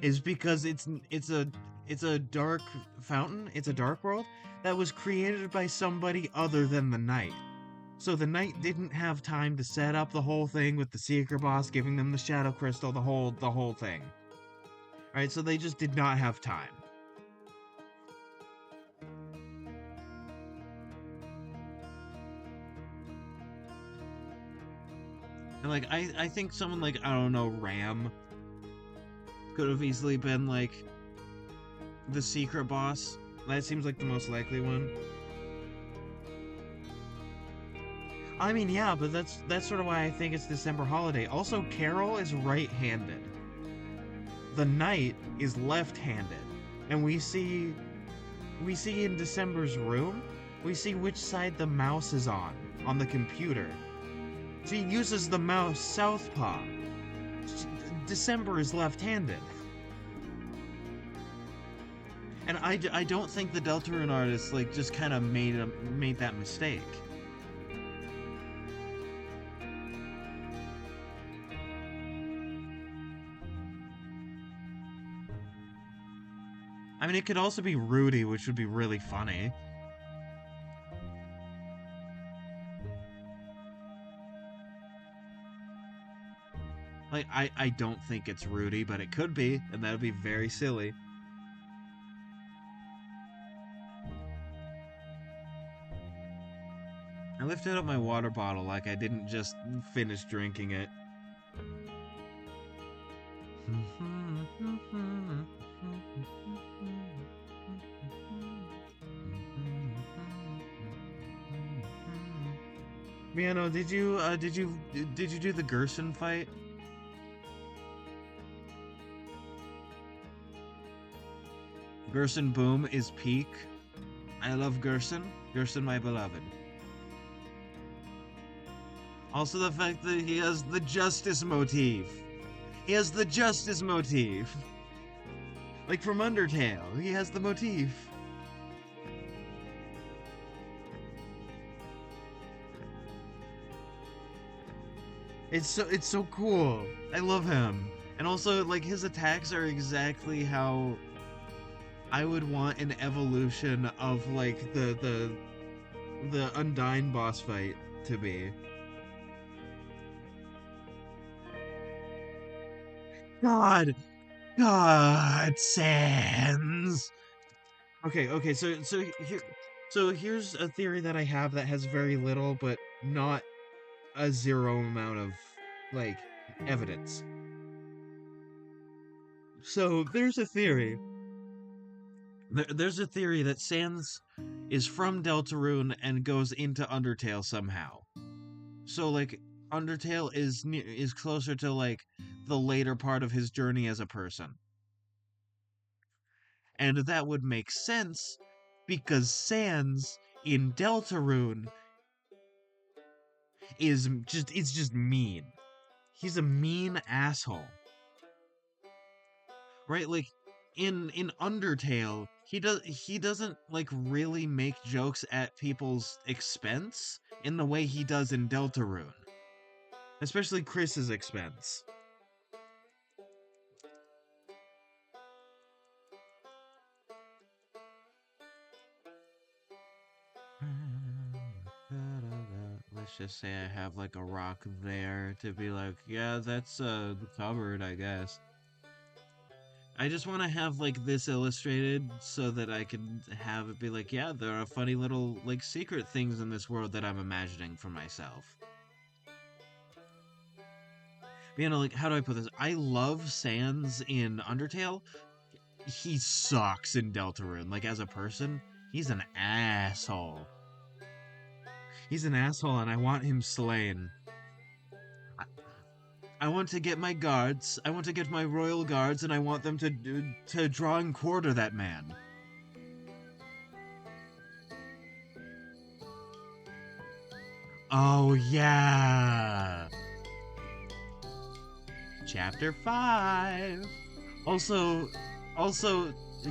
is because it's a dark fountain, it's a dark world that was created by somebody other than the knight. So the knight didn't have time to set up the whole thing with the secret boss giving them the shadow crystal, the whole thing. Alright, so they just did not have time. And like I think someone like, I don't know, Ram could have easily been like the secret boss. That seems like the most likely one. I mean, yeah, but that's sort of why I think it's December holiday. Also, Carol is right-handed. The knight is left-handed. And we see in December's room, we see which side the mouse is on the computer. She uses the mouse southpaw. December is left-handed. And I don't think the Deltarune artist like just kind of made that mistake. I mean, it could also be Rudy, which would be really funny. Like, I don't think it's Rudy, but it could be, and that would be very silly. I lifted up my water bottle like I didn't just finish drinking it. Miano, did you do the Gerson fight? Gerson Boom is peak. I love Gerson. Gerson, my beloved. Also the fact that he has the justice motif. He has the justice motif. Like from Undertale, he has the motif. It's so cool. I love him. And also like his attacks are exactly how I would want an evolution of like the Undyne boss fight to be. God, God, Sans. Okay. So here's a theory that I have that has very little, but not a zero amount of like evidence. So there's a theory. There's a theory that Sans is from Deltarune and goes into Undertale somehow. So like Undertale is closer to like the later part of his journey as a person. And that would make sense because Sans in Deltarune it's just mean. He's a mean asshole. Right? Like in Undertale, he doesn't like really make jokes at people's expense in the way he does in Deltarune. Especially Chris's expense. Let's just say I have like a rock there to be like, yeah, that's covered, I guess. I just want to have like this illustrated so that I can have it be like, yeah, there are funny little like secret things in this world that I'm imagining for myself. But, you know, like how do I put this? I love Sans in Undertale. He sucks in Deltarune. Like as a person, he's an asshole. He's an asshole, and I want him slain. I want to get my guards. I want to get my royal guards, and I want them to draw and quarter that man. Oh yeah. Chapter 5. Also,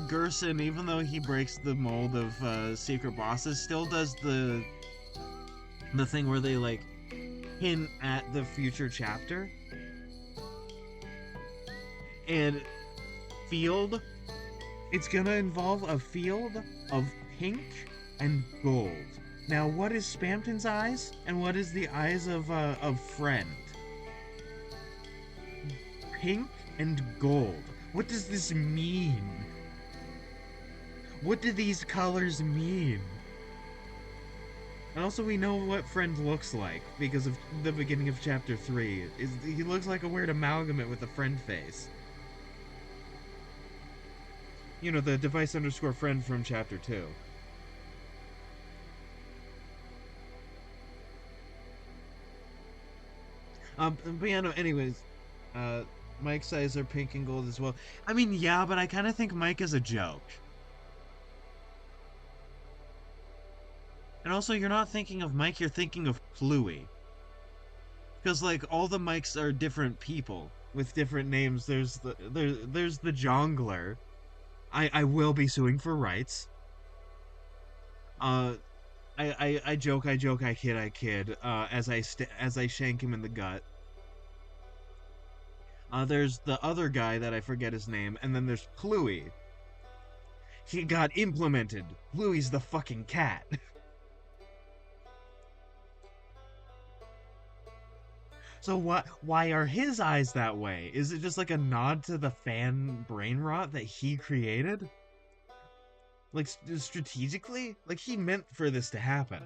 Gerson, even though he breaks the mold of secret bosses, still does the thing where they like hint at the future chapter. And field, it's gonna involve a field of pink and gold. Now, what is Spamton's eyes, and what is the eyes of Friend? Pink and gold. What does this mean? What do these colors mean? And also, we know what Friend looks like because of the beginning of chapter 3. He looks like a weird amalgamate with a Friend face. You know, the device underscore friend from chapter 2. But yeah, no, anyways, Mike's eyes are pink and gold as well. I mean, yeah, but I kind of think Mike is a joke. And also, you're not thinking of Mike, you're thinking of Pluie. Because, like, all the Mikes are different people with different names. There's the Jongler. I will be suing for rights. Uh, I joke, I kid, as I shank him in the gut. There's the other guy that I forget his name, and then there's Pluie. He got implemented. Pluie's the fucking cat. So why are his eyes that way? Is it just like a nod to the fan brain rot that he created? Like strategically? Like he meant for this to happen.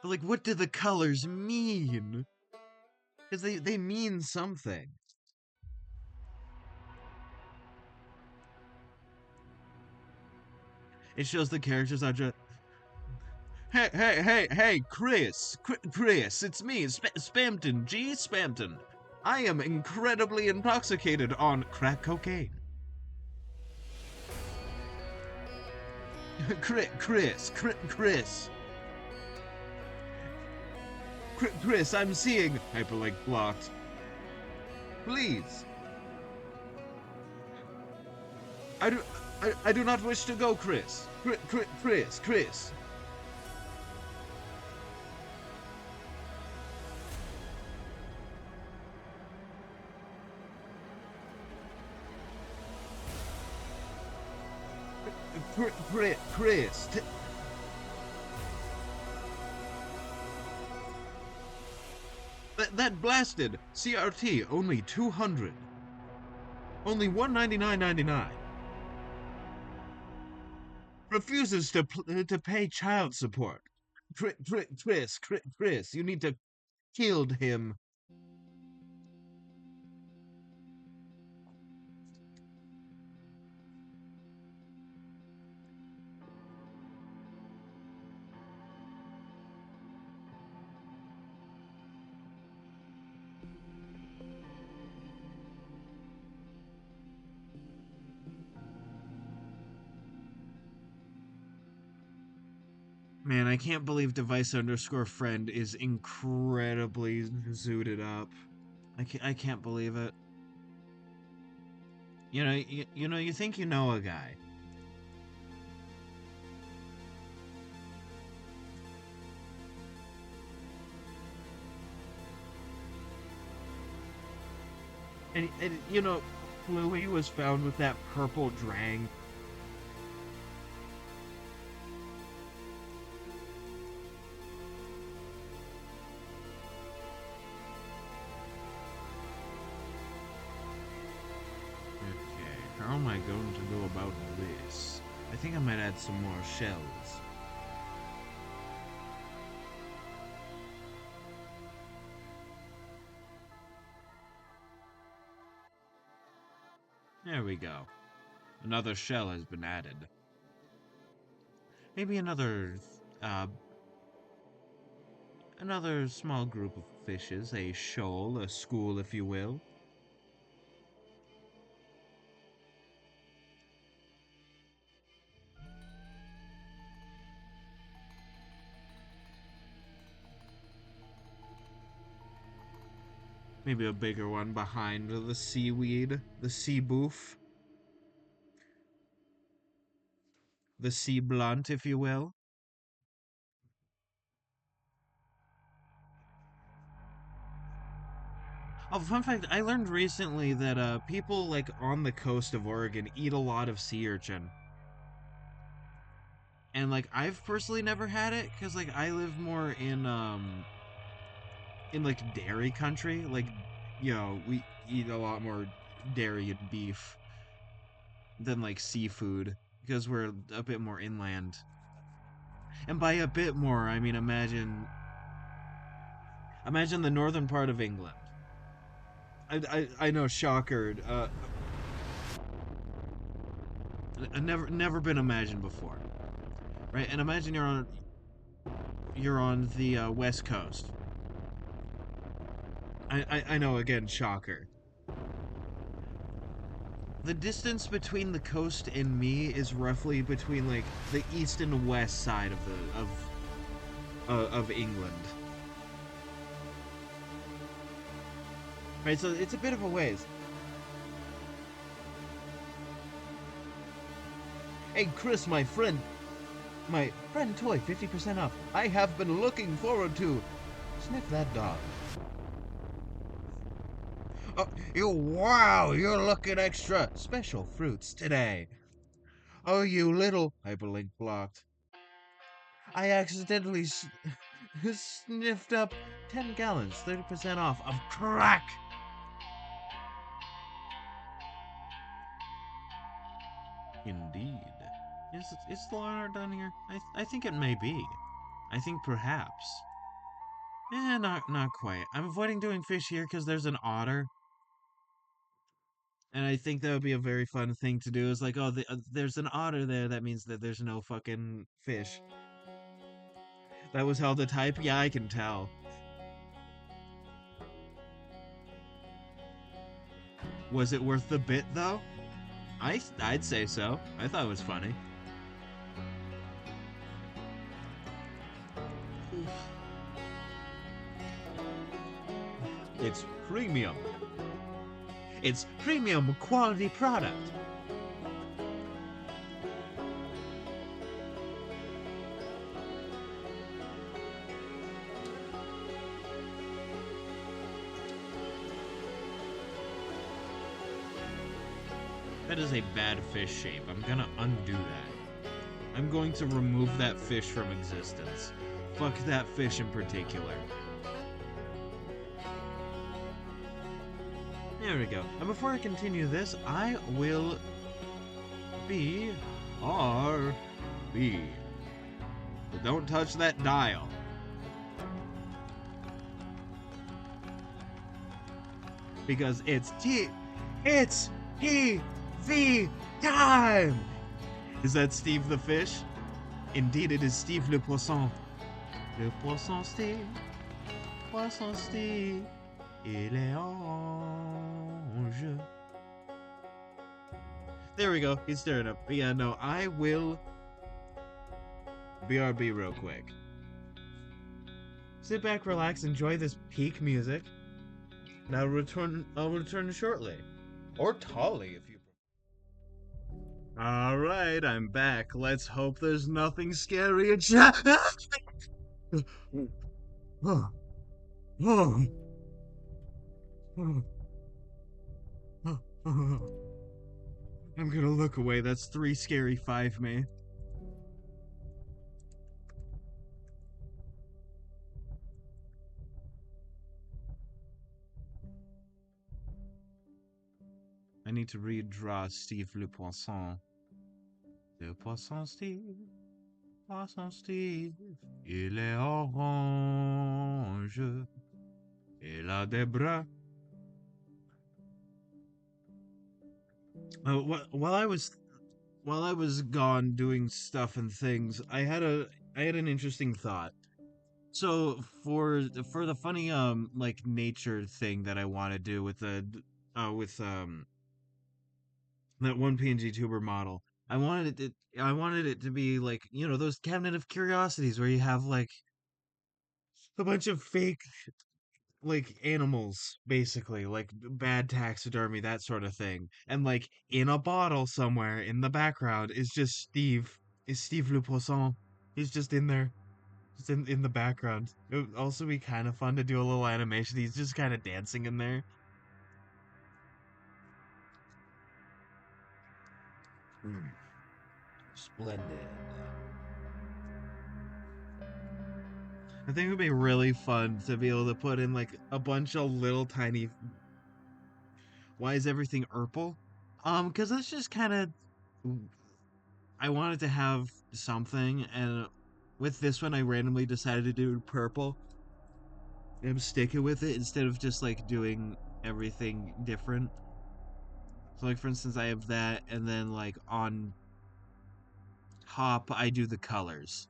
But like what do the colors mean? Because they mean something. It shows the characters are just hey, Chris, it's me, Spamton, G. Spamton. I am incredibly intoxicated on crack cocaine. Chris, I'm seeing hyperlink blocked. Please. I do not wish to go, Chris. Chris. Chris. That blasted CRT only 200. Only 199.99. Refuses to pay child support. Chris, you need to killed him. Man, I can't believe device_friend is incredibly zooted up. I can't believe it. You think you know a guy. And Bluey was found with that purple drang. Okay, how am I going to go about this? I think I might add some more shells. There we go. Another shell has been added. Maybe another small group of fishes, a shoal, a school, if you will. Maybe a bigger one behind the seaweed, the sea boof, the sea blunt, if you will. Oh, fun fact, I learned recently that people like on the coast of Oregon eat a lot of sea urchin. And like I've personally never had it cuz like I live more in like dairy country, like we eat a lot more dairy and beef than like seafood because we're a bit more inland. And by a bit more, I mean imagine the northern part of England. I know, shocker. Never been imagined before, right? And imagine you're on the west coast. I know, again, shocker. The distance between the coast and me is roughly between like the east and west side of England. Right, so it's a bit of a ways. Hey, Chris, my friend toy, 50% off. I have been looking forward to. Sniff that dog. Oh, wow, you're looking extra. Special fruits today. Oh, you little hyperlink blocked. I accidentally sniffed up 10 gallons, 30% off of crack. Indeed. Is the art done here? I think it may be. I think perhaps. Not quite. I'm avoiding doing fish here because there's an otter. And I think that would be a very fun thing to do. Is like, oh, there's an otter there. That means that there's no fucking fish. That was hell to type? Yeah, I can tell. Was it worth the bit, though? I'd say so. I thought it was funny. It's premium. It's premium quality product. That is a bad fish shape. I'm gonna undo that. I'm going to remove that fish from existence. Fuck that fish in particular. There we go. And before I continue this, I will be RB. But don't touch that dial. Because it's TV time! Is that Steve the fish? Indeed, it is Steve le Poisson. Le Poisson Steve. Poisson Steve. Il est ange. There we go. He's stirring up. But yeah, no, I will BRB real quick. Sit back, relax, enjoy this peak music. And I'll return shortly. Or Tolly if you prefer. Alright, I'm back. Let's hope there's nothing scary in chat. I'm gonna look away. That's 3 scary 5 me. I need to redraw Steve Le Poisson. Le Poisson Steve. Poisson Steve. Il est orange. Il a des bras. While I was gone doing stuff and things, I had an interesting thought. So for the funny like nature thing that I want to do with the with that one PNG tuber model, I wanted it to be like, you know, those cabinet of curiosities where you have like a bunch of fake like animals, basically like bad taxidermy, that sort of thing, and like in a bottle somewhere in the background is Steve Le Poisson. He's just in there, just in the background. It would also be kind of fun to do a little animation. He's just kind of dancing in there. Splendid. I think it would be really fun to be able to put in like a bunch of little tiny. Why is everything purple? Because that's just kind of. I wanted to have something, and with this one, I randomly decided to do purple. I'm sticking with it instead of just like doing everything different. So, like for instance, I have that, and then like on top, I do the colors.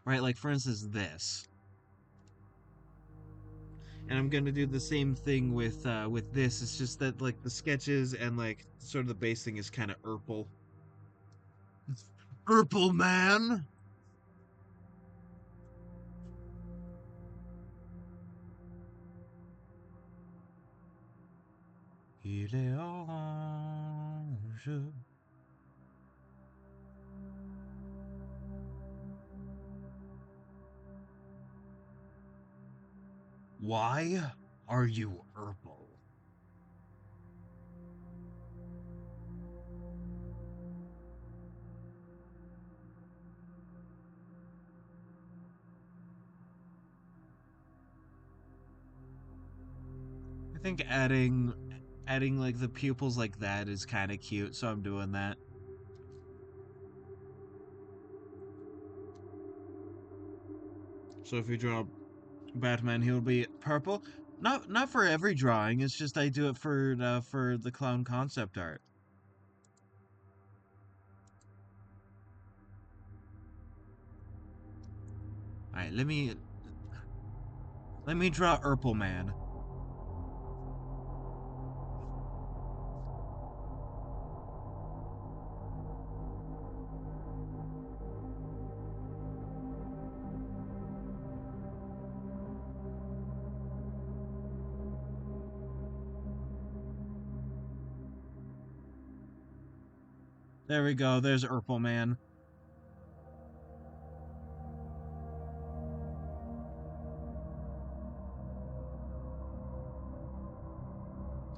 Right, like for instance, this. And I'm gonna do the same thing with this. It's just that like the sketches and like sort of the base thing is kind of purple. Purple man. Il est orange. Why are you purple? I think adding like the pupils like that is kind of cute, so I'm doing that. So if you draw Batman, he'll be purple. Not for every drawing. It's just I do it for the clown concept art. All right, let me draw Purple Man. There we go. There's Purple Man.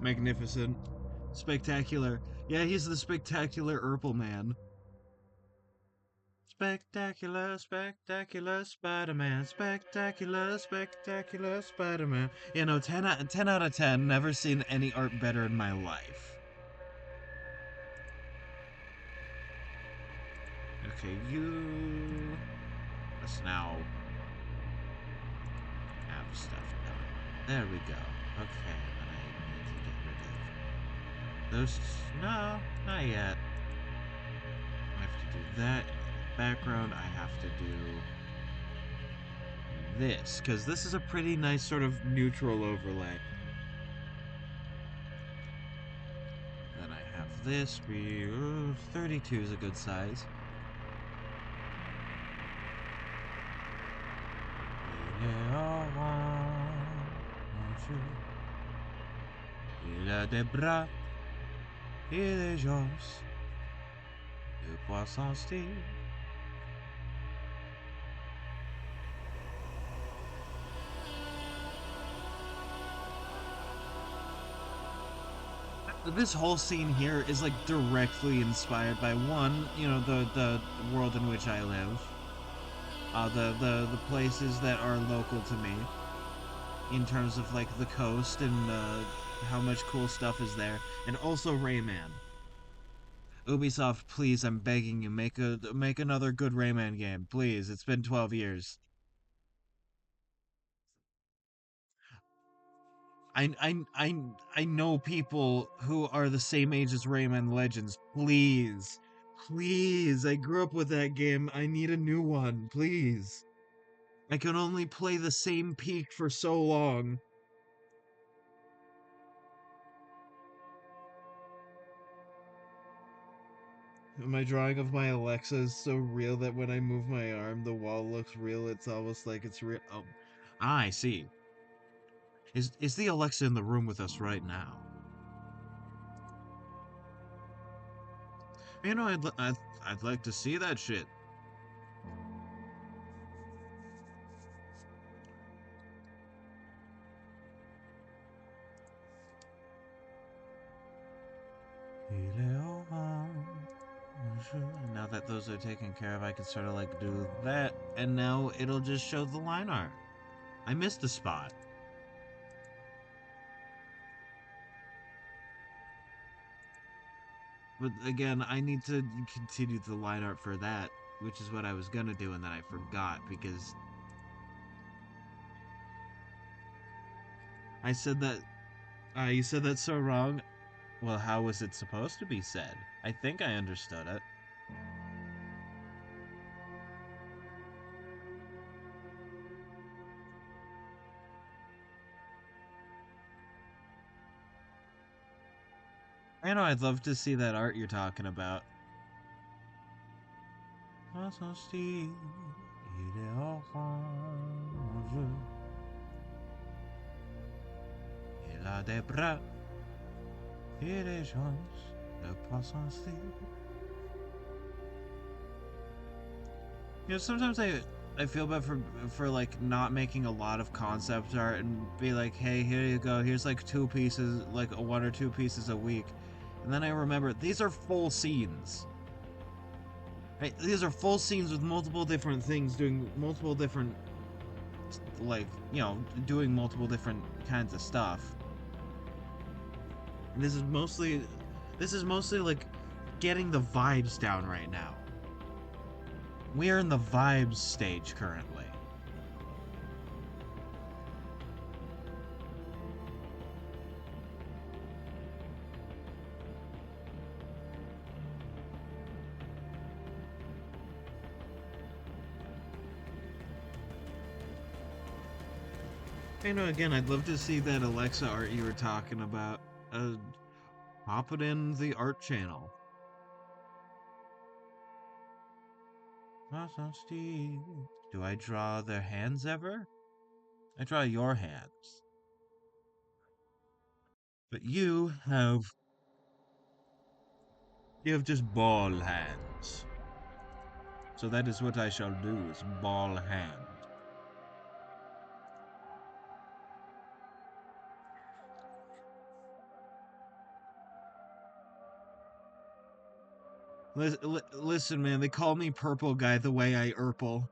Magnificent. Spectacular. Yeah, he's the spectacular Purple Man. Spectacular, spectacular Spider-Man. Spectacular, spectacular Spider-Man. You know, 10 out of 10. Never seen any art better in my life. Okay, you... Let's now have stuff done. There we go. Okay, then I need to get rid of those... No, not yet. I have to do that in the background. I have to do this, because this is a pretty nice sort of neutral overlay. Then I have this be 32 is a good size. jeu. Il a des bras et des jambes de poisson style. This whole scene here is like directly inspired by one, the world in which I live, the places that are local to me, in terms of like the coast and how much cool stuff is there, and also Rayman. Ubisoft, please, I'm begging you, make another good Rayman game, please. It's been 12 years. I know people who are the same age as Rayman Legends. Please. Please. I grew up with that game. I need a new one. Please. I can only play the same peak for so long. My drawing of my Alexa is so real that when I move my arm, the wall looks real. It's almost like it's real. Oh, I see. Is the Alexa in the room with us right now? I'd like to see that shit. Now that those are taken care of, I can sort of like do that, and now it'll just show the line art. I missed a spot. But again, I need to continue the line art for that, which is what I was gonna do, and then I forgot because I said that. You said that so wrong. Well, how was it supposed to be said? I think I understood it. I'd love to see that art you're talking about. Il a des bras et des jambes de poisson style. Sometimes I feel bad for like not making a lot of concept art and be like, hey, here you go, here's like 2 pieces, like 1 or 2 pieces a week. And then I remember these are full scenes. Right? These are full scenes with multiple different things doing multiple different, like, doing multiple different kinds of stuff. And this is mostly like getting the vibes down right now. We are in the vibes stage currently. Again, I'd love to see that Alexa art you were talking about. Pop it in the art channel. Do I draw their hands ever? I draw your hands. But you have just ball hands. So that is what I shall do, is ball hand. Listen, man, they call me Purple Guy the way I urple.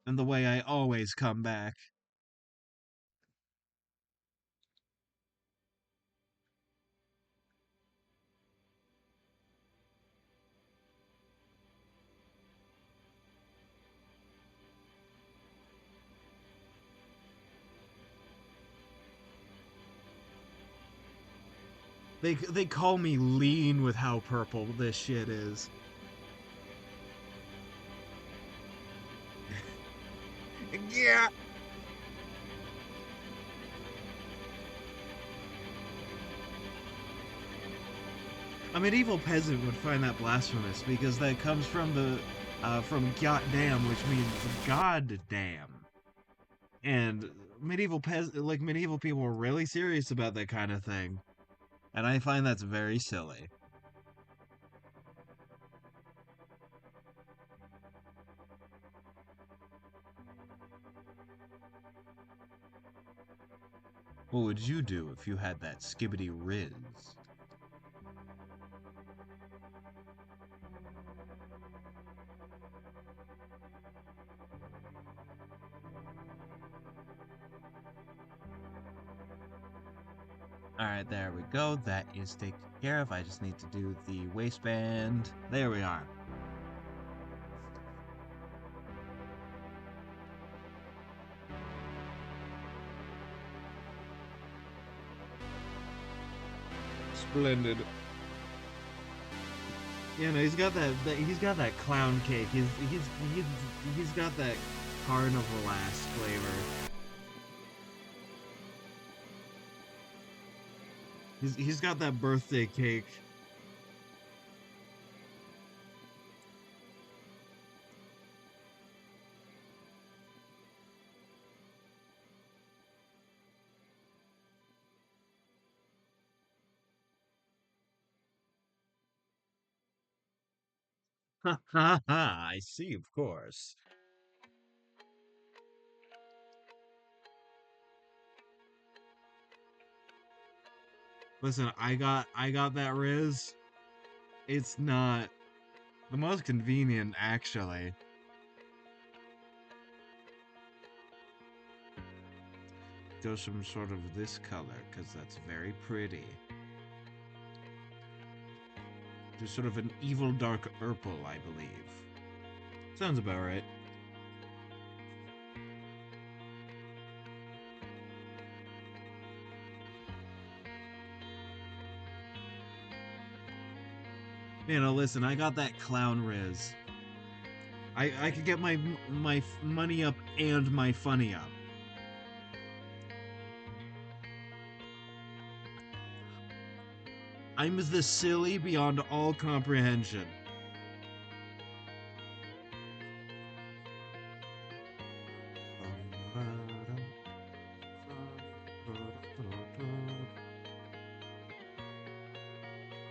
And the way I always come back. They call me lean with how purple this shit is. Yeah. A medieval peasant would find that blasphemous because that comes from from goddamn, which means goddamn. And medieval people were really serious about that kind of thing, and I find that's very silly. What would you do if you had that skibbity riz? Alright, there we go. That is taken care of. I just need to do the waistband. There we are. Splendid. Yeah, no, he's got he's got that clown cake. He's got that carnival ass flavor. He's got that birthday cake. Ha ha ha! I see, of course. Listen, I got that Riz. It's not the most convenient, actually. Go some sort of this color, because that's very pretty. Do sort of an evil dark purple, I believe. Sounds about right. You know, listen, I got that clown Riz. I could get my money up and my funny up. I'm the silly beyond all comprehension.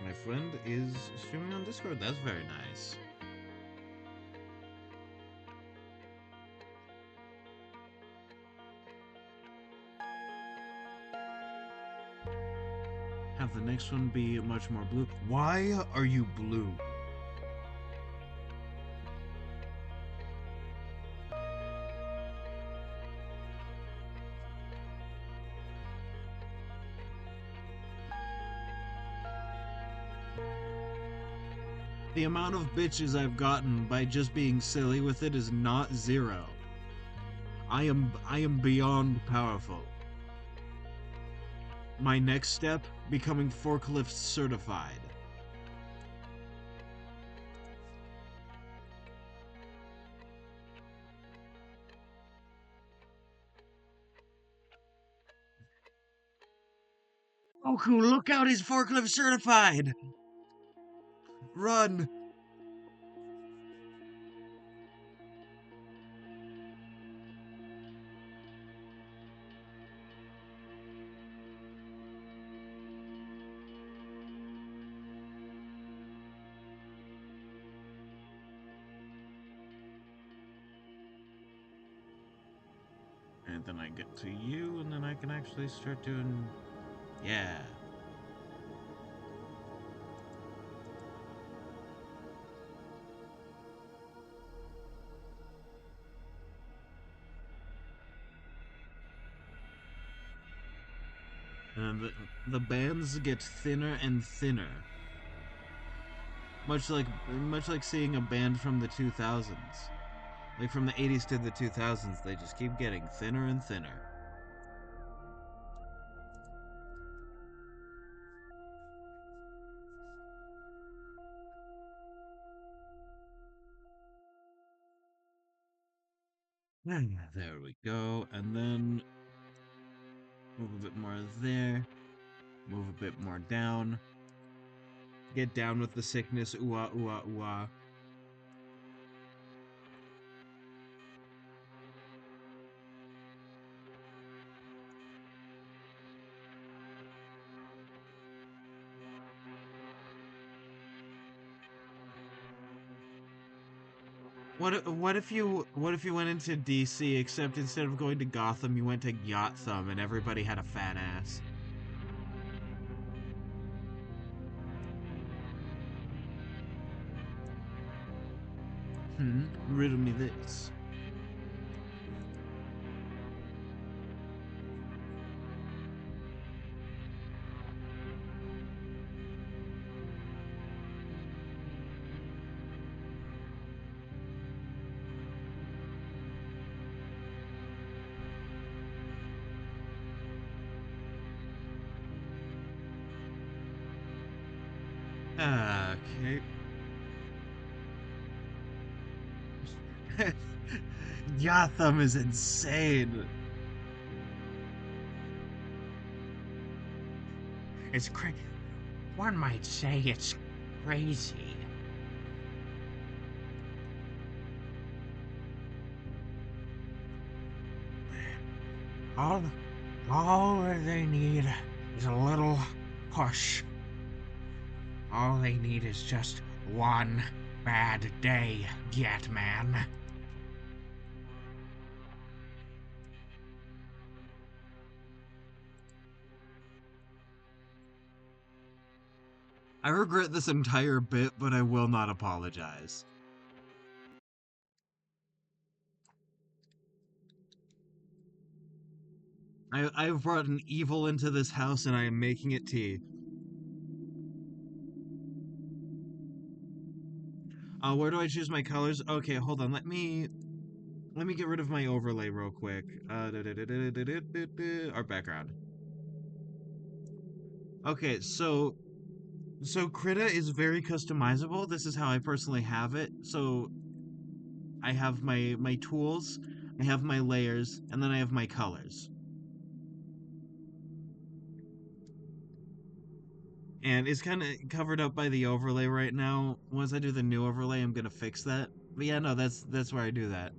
My friend is streaming on Discord. That's very nice. Have the next one be much more blue. Why are you blue? The amount of bitches I've gotten by just being silly with it is not zero. I am beyond powerful. My next step, becoming forklift certified. Oh, cool, look out, he's forklift certified! Run! And then I get to you, and then I can actually start doing... Yeah. And the bands get thinner and thinner. Much like seeing a band from the 2000s. Like from the 80s to the 2000s, they just keep getting thinner and thinner. There we go. And then move a bit more there. Move a bit more down. Get down with the sickness. Ooh ah, ooh ah, ooh ah. what if you went into DC, except instead of going to Gotham you went to Gotham and everybody had a fat ass? Riddle me this. Okay. Gotham is insane. It's crazy. One might say it's crazy. All, all they need is a little push. All they need is just one bad day, Gatman. I regret this entire bit, but I will not apologize. I've brought an evil into this house and I am making it tea. Where do I choose my colors? Okay, hold on. Let me get rid of my overlay real quick. Our background. Okay, so Krita is very customizable. This is how I personally have it. So I have my tools, I have my layers, and then I have my colors. And it's kind of covered up by the overlay right now. Once I do the new overlay, I'm gonna fix that. But yeah, no, that's where I do that.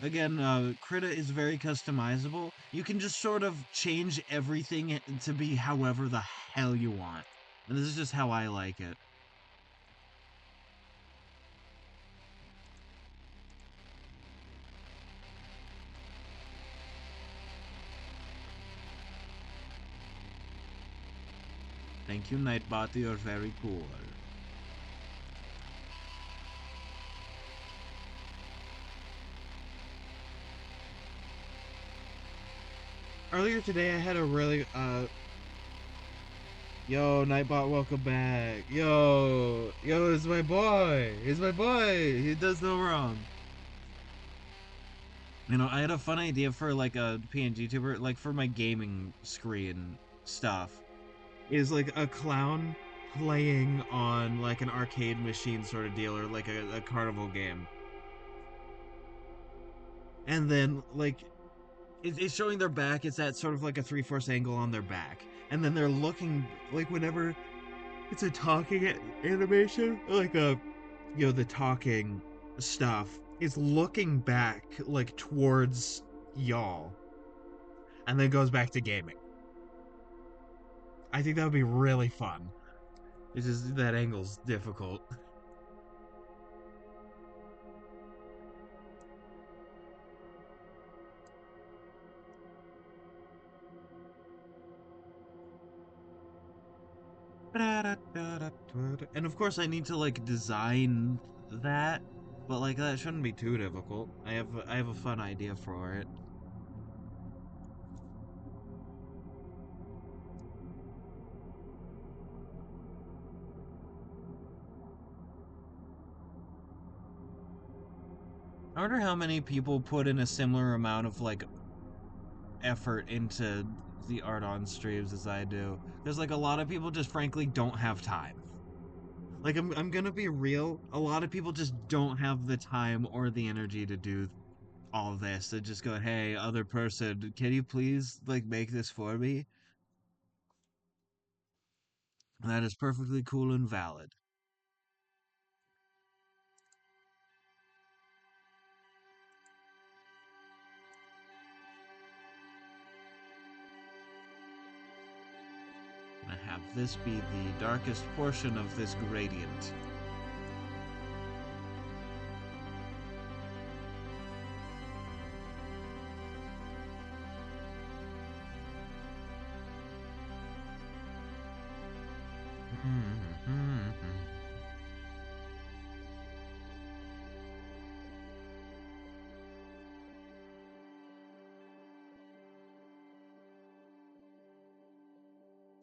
Again, Krita is very customizable. You can just sort of change everything to be however the hell you want. And this is just how I like it. Thank you, Nightbot. You're very cool. Earlier today, I had a really Yo, Nightbot, welcome back. Yo, it's my boy. It's my boy. He does no wrong. You know, I had a fun idea for like a PNG tuber, like for my gaming screen stuff. Is like a clown playing on like an arcade machine sort of deal or like a carnival game. And then like it's showing their back, it's at sort of like a 3/4 angle on their back. And then they're looking like whenever it's a talking animation, like the talking stuff is looking back like towards y'all and then goes back to gaming. I think that would be really fun. It's just that angle's difficult. And of course I need to like design that, but like that shouldn't be too difficult. I have a fun idea for it. I wonder how many people put in a similar amount of like effort into the art on streams as I do. There's like a lot of people just frankly don't have time. Like I'm gonna be real. A lot of people just don't have the time or the energy to do all this. To just go, hey, other person, can you please like make this for me? And that is perfectly cool and valid. I'm gonna have this be the darkest portion of this gradient.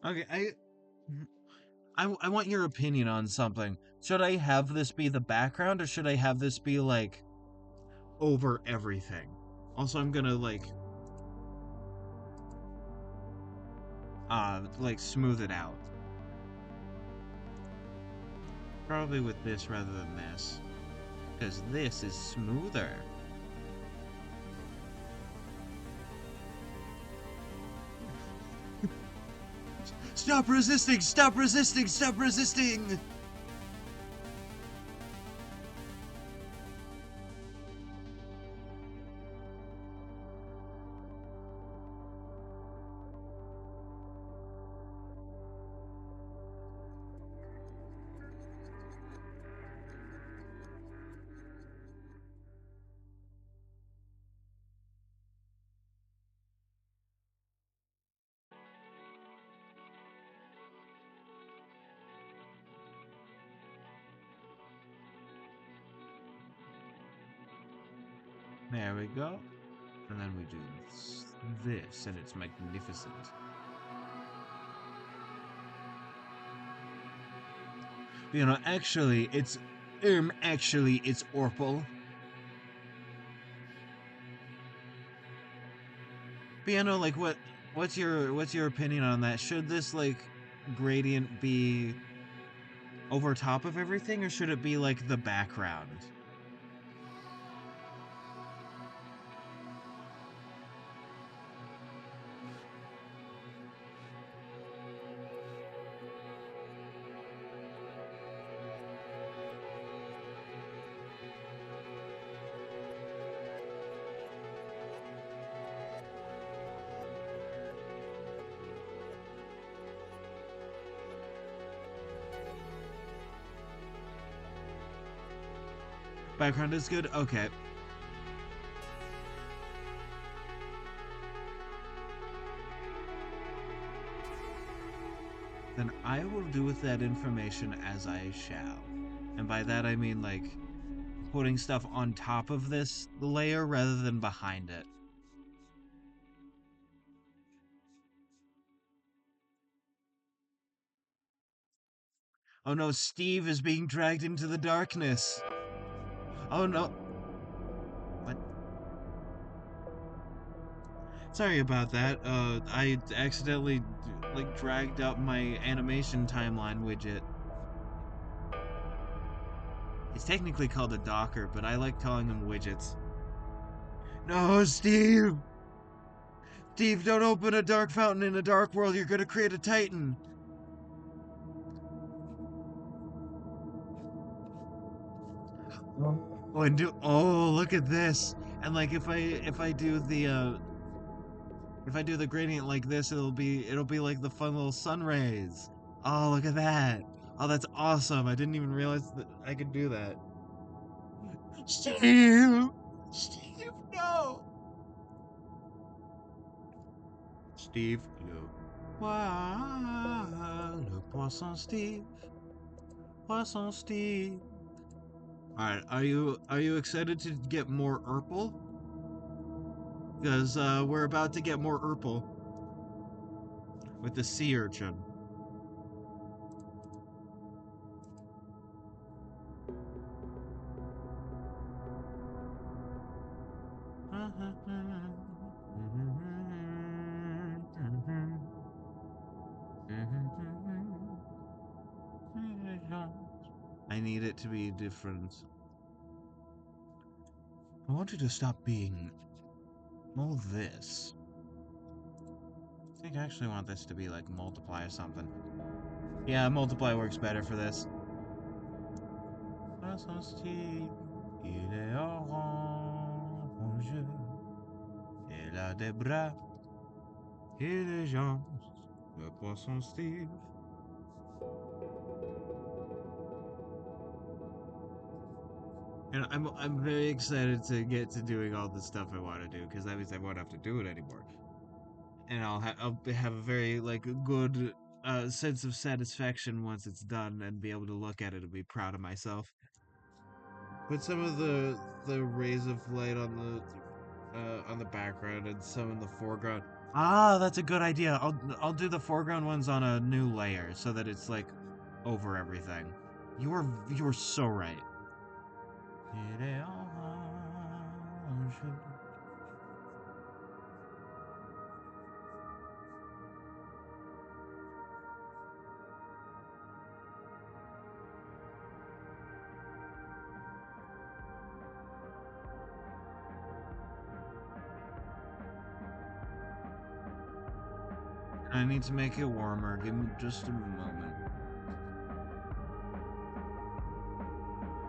Okay, I want your opinion on something. Should I have this be the background or should I have this be like over everything? Also, I'm gonna like smooth it out. Probably with this rather than this. Because this is smoother. Stop resisting! Stop resisting! Stop resisting! There we go. And then we do this, and it's magnificent. You know, actually, it's Orpal. But you know, like, what's your opinion on that? Should this, like, gradient be over top of everything, or should it be, like, the background? Background is good? Okay. Then I will do with that information as I shall. And by that I mean, like, putting stuff on top of this layer rather than behind it. Oh no, Steve is being dragged into the darkness. Oh no. What? Sorry about that. I accidentally, like, dragged out my animation timeline widget. It's technically called a Docker, but I like calling them widgets. No, Steve! Steve, don't open a dark fountain in a dark world. You're gonna create a Titan. Oh, and look at this. And like if I do the gradient like this, it'll be like the fun little sun rays. Oh, look at that. Oh, that's awesome. I didn't even realize that I could do that. Steve! Steve, no! Steve, le le poisson Steve. Poisson Steve. Alright, are you excited to get more Urple? Because we're about to get more Urple with the sea urchin. need it to be different. I want you to stop being all this. I think I actually want this to be like multiply or something. Yeah, multiply works better for this. Il est orange, il a des bras et des jambes, le poisson Steve. And I'm very excited to get to doing all the stuff I want to do, because that means I won't have to do it anymore. And I'll have a very like good sense of satisfaction once it's done, and be able to look at it and be proud of myself. Put some of the rays of light on the background and some in the foreground. Ah, that's a good idea. I'll do the foreground ones on a new layer so that it's like over everything. You are so right. I need to make it warmer. Give me just a moment.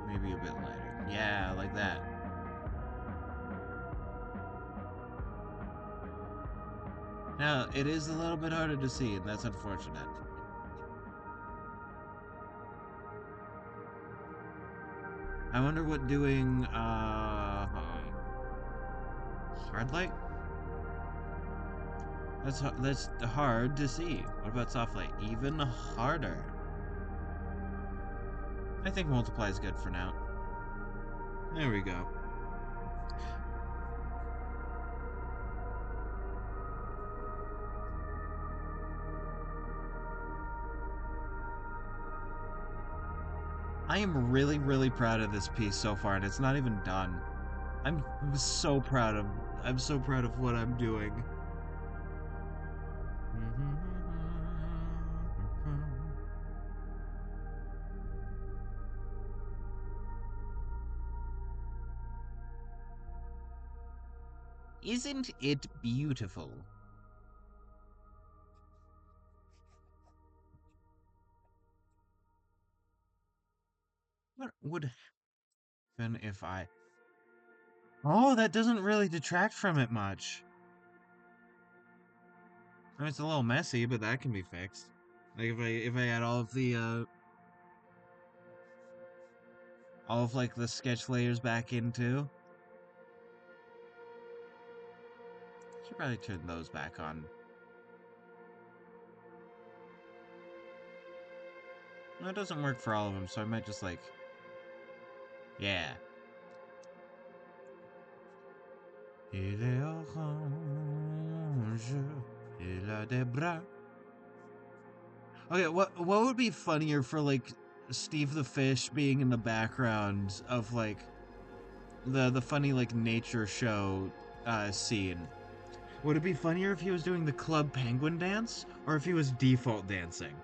Maybe a bit lighter. Yeah, like that. Now, it is a little bit harder to see, and that's unfortunate. I wonder what doing, hard light? That's hard to see. What about soft light? Even harder. I think multiply is good for now. There we go. I am really, really proud of this piece so far, and it's not even done. I'm so proud of what I'm doing. Isn't it beautiful? What would happen if I... Oh, that doesn't really detract from it much. I mean, it's a little messy, but that can be fixed. Like if I add all of like the sketch layers back into. Should probably turn those back on. No, it doesn't work for all of them, so I might just like... Yeah. Il est orange, il a des bras. Okay, what would be funnier for like Steve the Fish being in the background of like the funny like nature show scene? Would it be funnier if he was doing the Club Penguin dance, or if he was default dancing?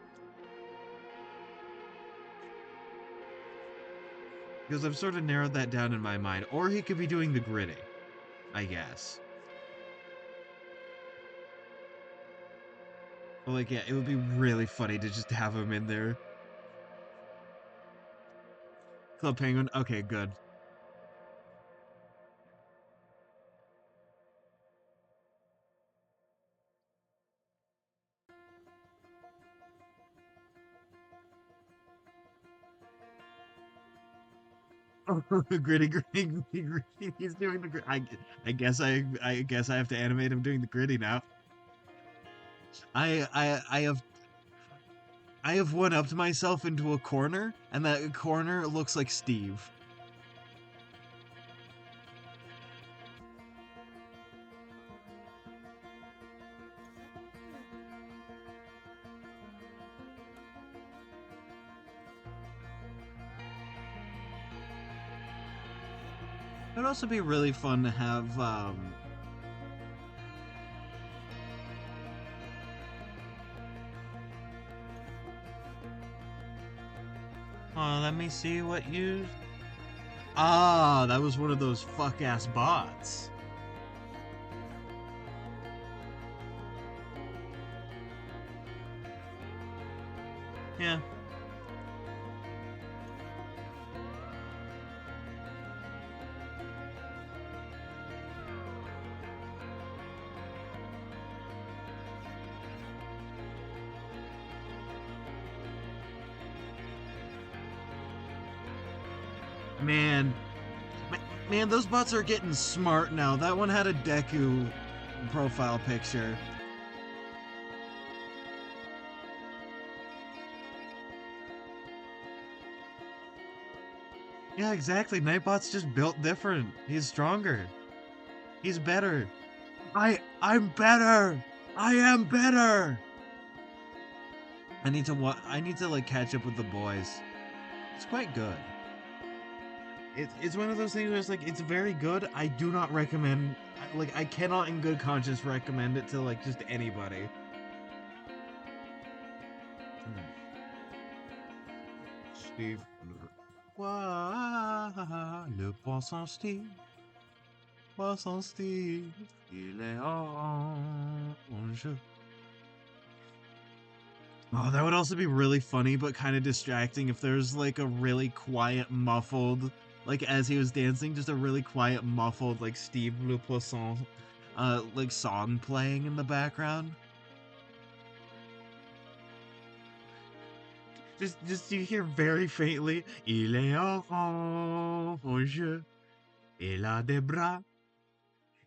Because I've sort of narrowed that down in my mind. Or he could be doing the gritty, I guess. But like, yeah, it would be really funny to just have him in there. Club Penguin, okay, good. Gritty, gritty, gritty, gritty. He's doing the gritty. I guess I have to animate him doing the gritty now. I have one-upped myself into a corner, and that corner looks like Steve. It'd also be really fun to have Oh, let me see what you... Ah, that was one of those fuck-ass bots. Yeah. Man, man, those bots are getting smart now. That one had a Deku profile picture. Yeah, exactly. Nightbot's just built different. He's stronger. He's better. I'm better. I am better. I need to like catch up with the boys. It's quite good. It's one of those things where it's like it's very good. I do not recommend like I cannot in good conscience recommend it to like just anybody. Steve. Quoi, le poisson Steve, poisson Steve, il est en jeu. Oh, that would also be really funny, but kind of distracting if there's like a really quiet, muffled, like as he was dancing, just a really quiet, muffled, like Steve Le Poisson, like song playing in the background. Just you hear very faintly, il est en jeu, il a des bras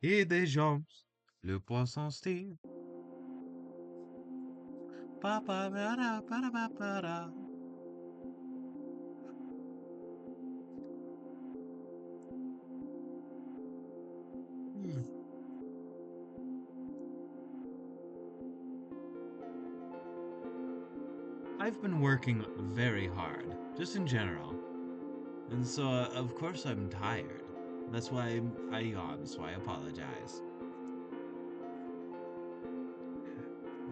et des jambes, le poisson Steve. Pa pa pa da pa da pa pa da. I've been working very hard, just in general. And so, of course, I'm tired. That's why I yawn, so I apologize.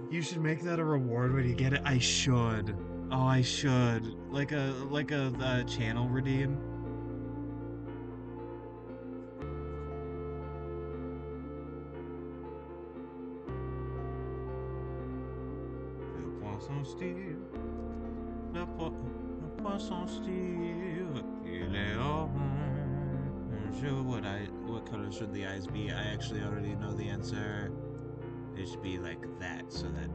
You should make that a reward when you get it. I should. Oh, I should. Like a channel redeem. Le poisson Steve. Le poisson Steve. Il est what color should the eyes be? I actually already know the answer. They should be like that so that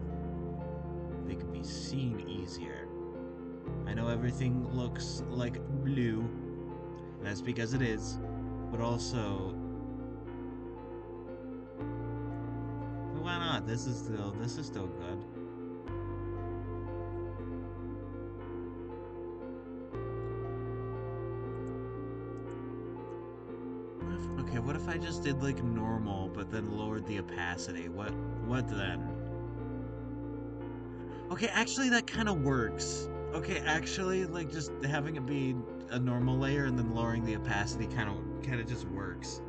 they can be seen easier. I know everything looks like blue. That's because it is. But also, why not? This is still good. Okay, what if I just did like normal but then lowered the opacity? What then? Okay, actually that kind of works. Okay, actually like just having it be a normal layer and then lowering the opacity kind of just works.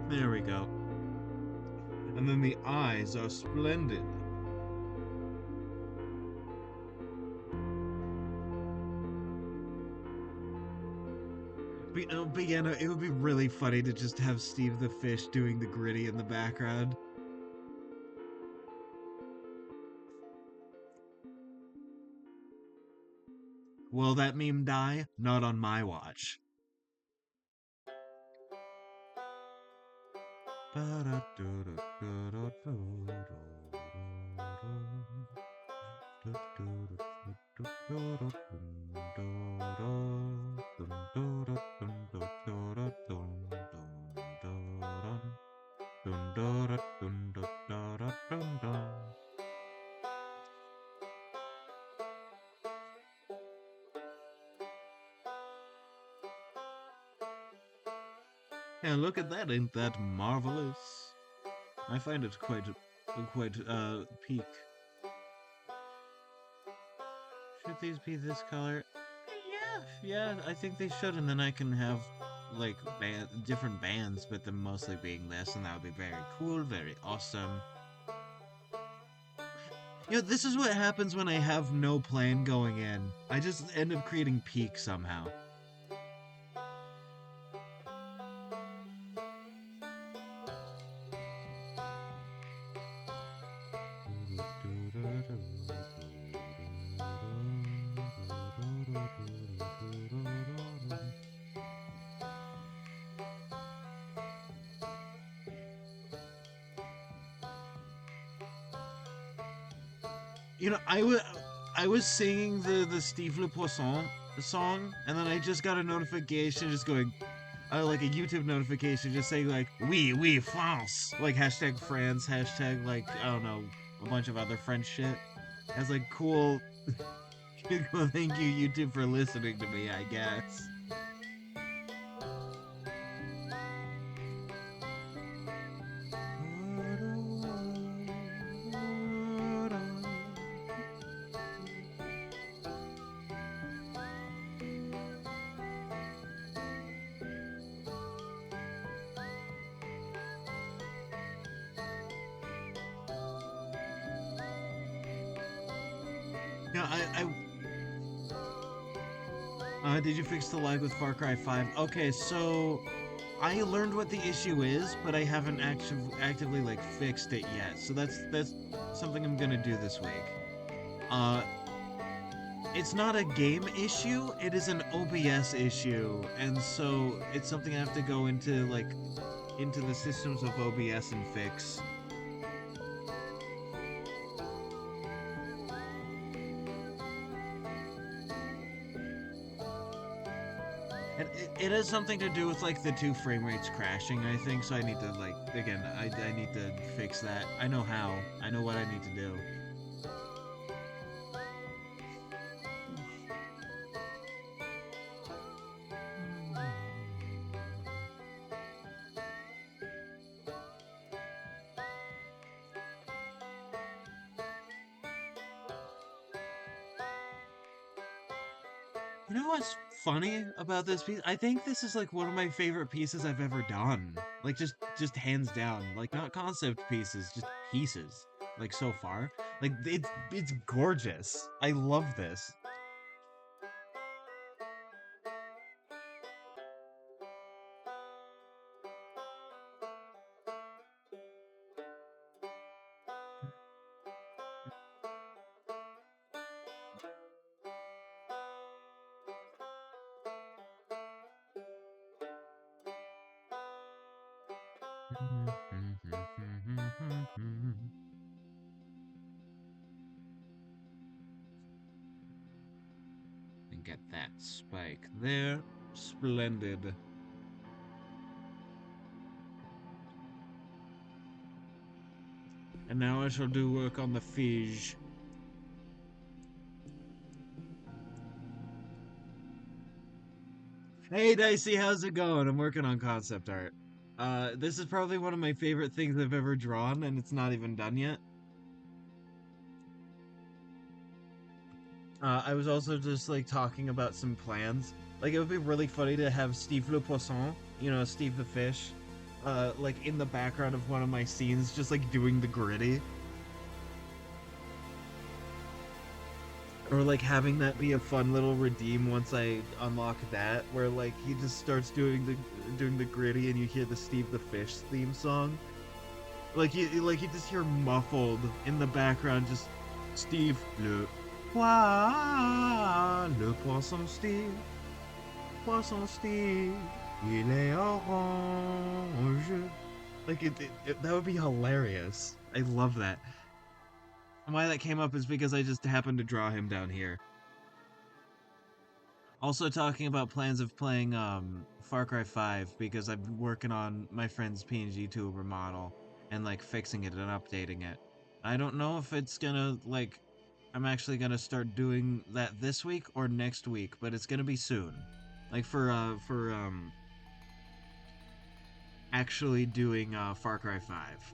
There we go. And then the eyes are splendid. But yeah, no, it would be really funny to just have Steve the Fish doing the gritty in the background. Will that meme die? Not on my watch. Yeah, look at that! Ain't that marvelous? I find it quite peak. Should these be this color? Yeah, I think they should, and then I can have like different bands, but them mostly being this, and that would be very cool, very awesome. You know, this is what happens when I have no plan going in. I just end up creating peak somehow. You know, I was singing the Steve Le Poisson song, and then I just got a notification just going, like a YouTube notification just saying like, oui, France, like hashtag France, hashtag like I don't know, a bunch of other French shit. As like cool, well, thank you YouTube for listening to me, I guess. Yeah, did you fix the lag with Far Cry 5? Okay, so I learned what the issue is, but I haven't actively like fixed it yet. So that's something I'm gonna do this week. Uh, it's not a game issue; it is an OBS issue, and so it's something I have to go into like into the systems of OBS and fix. And it has something to do with like the two frame rates crashing, I think. So I need to like again, I need to fix that. I know how. I know what I need to do. You know what's funny about this piece? I think this is like one of my favorite pieces I've ever done. Like just hands down. Like not concept pieces, just pieces. Like so far. Like it's gorgeous. I love this. And get that spike there. Splendid. And now I shall do work on the Fige. Hey Dicey, how's it going? I'm working on concept art. This is probably one of my favorite things I've ever drawn, and it's not even done yet. I was also just like talking about some plans. Like it would be really funny to have Steve Le Poisson, you know, Steve the fish, like in the background of one of my scenes, just like doing the gritty. Or like having that be a fun little redeem once I unlock that, where like he just starts doing the gritty and you hear the Steve the Fish theme song. Like you just hear muffled in the background just Steve le le poisson Steve, poisson Steve, il est orange. Like that would be hilarious. I love that. And why that came up is because I just happened to draw him down here. Also talking about plans of playing Far Cry 5 because I'm working on my friend's PNG tuber model and like fixing it and updating it. I don't know if it's gonna like I'm actually gonna start doing that this week or next week, but it's gonna be soon. Like for actually doing Far Cry 5.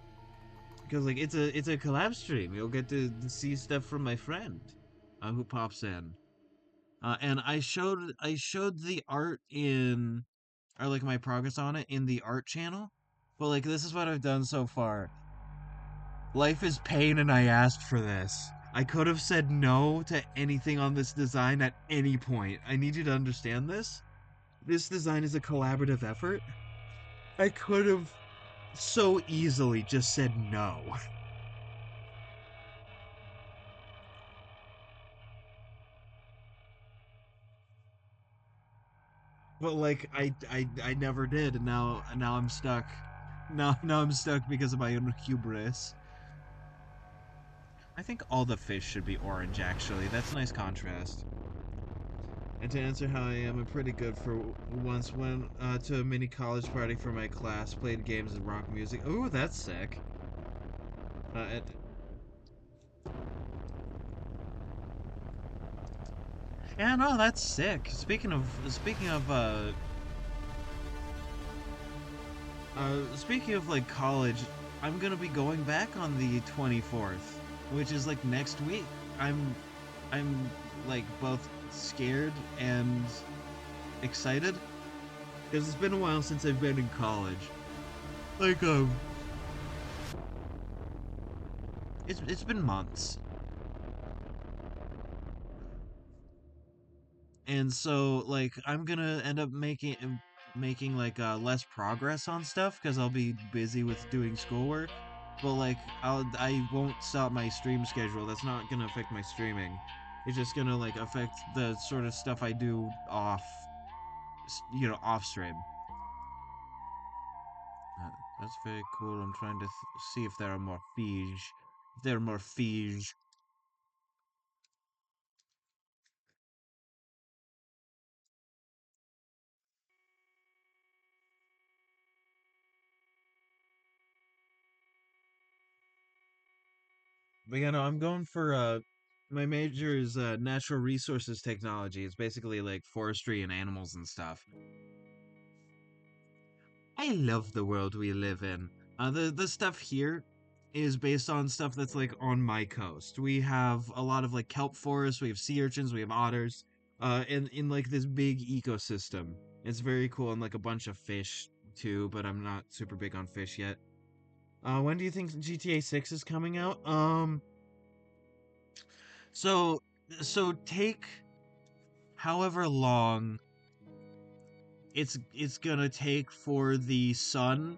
Because like it's a collab stream. You'll get to see stuff from my friend who pops in. And I showed the art in or like my progress on it in the art channel. But like this is what I've done so far. Life is pain and I asked for this. I could have said no to anything on this design at any point. I need you to understand this. This design is a collaborative effort. I could have so easily just said no. But like I never did, and now I'm stuck. Now I'm stuck because of my own hubris. I think all the fish should be orange. Actually, that's a nice contrast. And to answer how I am, I'm pretty good for once. Went to a mini college party for my class, played games and rock music. Ooh, that's sick. And, yeah, no, that's sick. Speaking of like college, I'm gonna be going back on the 24th, which is like next week. I'm like both scared and excited because it's been a while since I've been in college. Like it's been months, and so like I'm gonna end up making like less progress on stuff because I'll be busy with doing schoolwork. But like I won't stop my stream schedule. That's not gonna affect my streaming. It's just gonna like affect the sort of stuff I do off stream. That's very cool. I'm trying to see if there are more fish. If there are more fish. But yeah, no, I'm going for my major is natural resources technology. It's basically like forestry and animals and stuff. I love the world we live in. The stuff here is based on stuff that's like on my coast. We have a lot of like kelp forests, we have sea urchins, we have otters, in like this big ecosystem. It's very cool and like a bunch of fish too, but I'm not super big on fish yet. When do you think GTA 6 is coming out? So so take however long it's gonna take for the sun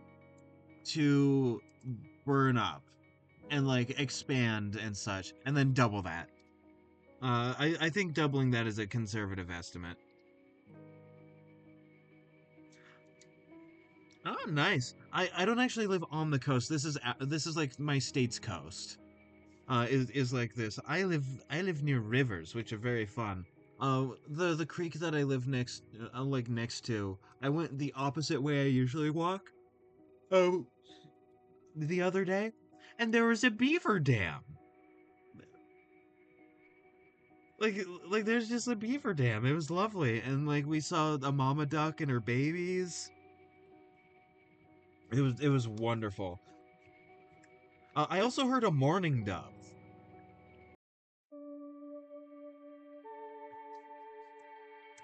to burn up and like expand and such, and then double that. I think doubling that is a conservative estimate. Oh, nice. I don't actually live on the coast. This is like my state's coast. Is like this. I live near rivers, which are very fun. The creek that I live next to, I went the opposite way I usually walk. Oh, the other day, and there was a beaver dam. Like there's just a beaver dam. It was lovely, and like we saw a mama duck and her babies. It was wonderful. I also heard a mourning dove.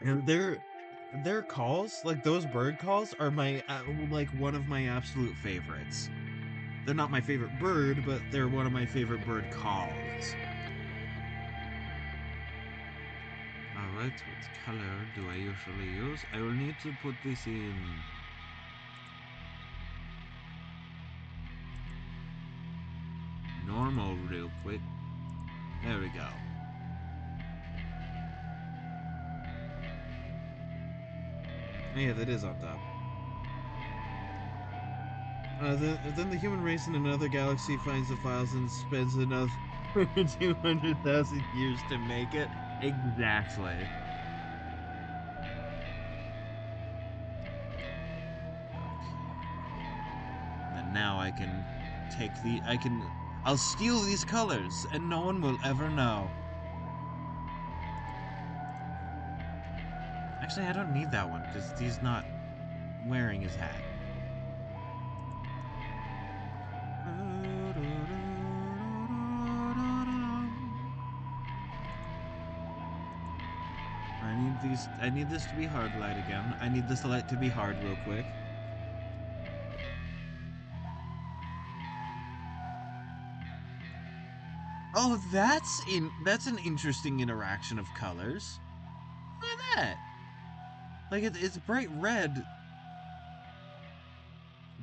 And their calls, like those bird calls, are my like one of my absolute favorites. They're not my favorite bird, but they're one of my favorite bird calls. Alright, what color do I usually use? I will need to put this in normal real quick. There we go. Yeah, that is on top. Then the human race in another galaxy finds the files and spends another 200,000 years to make it. Exactly. And now I'll steal these colors and no one will ever know. Actually, I don't need that one because he's not wearing his hat. I need this to be hard light again. I need this light to be hard real quick. Oh, that's an interesting interaction of colors. Look at that. Like it's bright red,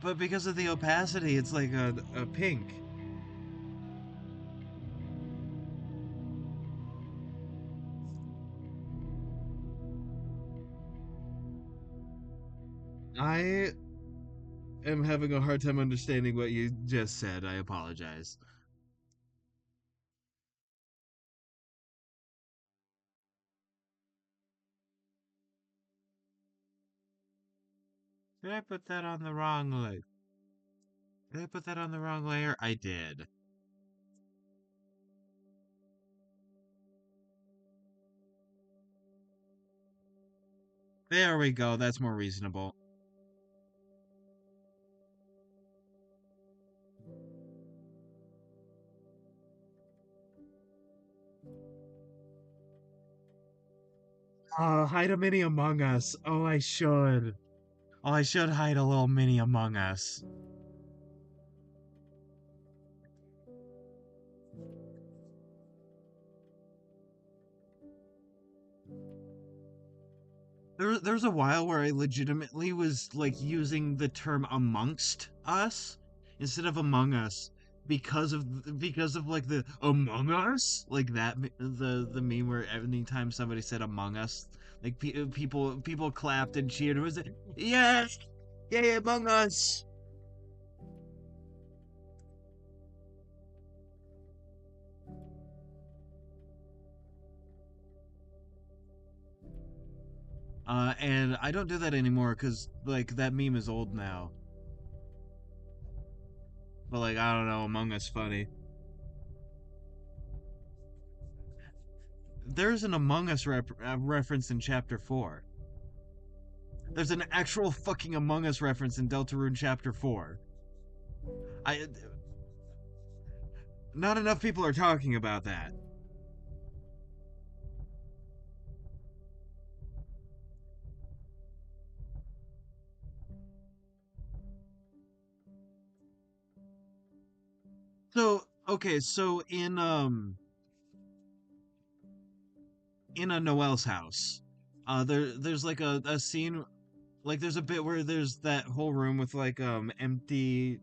but because of the opacity, it's like a pink. I am having a hard time understanding what you just said. I apologize. Did I put that on the wrong layer? Did I put that on the wrong layer? I did. There we go. That's more reasonable. Hide a mini Among Us. Oh, I should. Oh, I should hide a little mini Among Us. There's a while where I legitimately was like using the term amongst us instead of among us because of like the among us like that the meme where every time somebody said among us like people clapped and cheered. It was like, yeah, yeah, among us. And I don't do that anymore because like that meme is old now. But like I don't know, Among Us funny. There's an Among Us reference in Chapter 4. There's an actual fucking Among Us reference in Deltarune Chapter 4. I Not enough people are talking about that. So okay, so in a Noel's house, there's like a scene like there's a bit where there's that whole room with like empty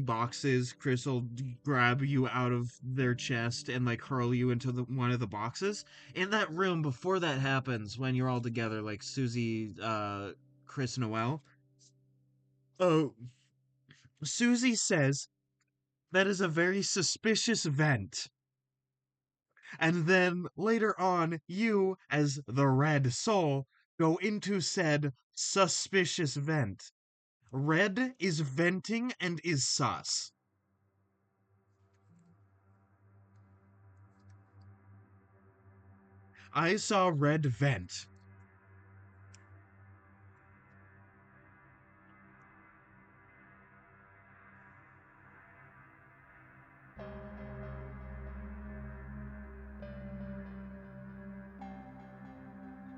boxes. Chris will grab you out of their chest and like hurl you into one of the boxes. In that room, before that happens, when you're all together, like Susie, Chris, Noel. Oh, Susie says that is a very suspicious vent. And then later on, you, as the Red Soul, go into said suspicious vent. Red is venting and is sus. I saw Red vent.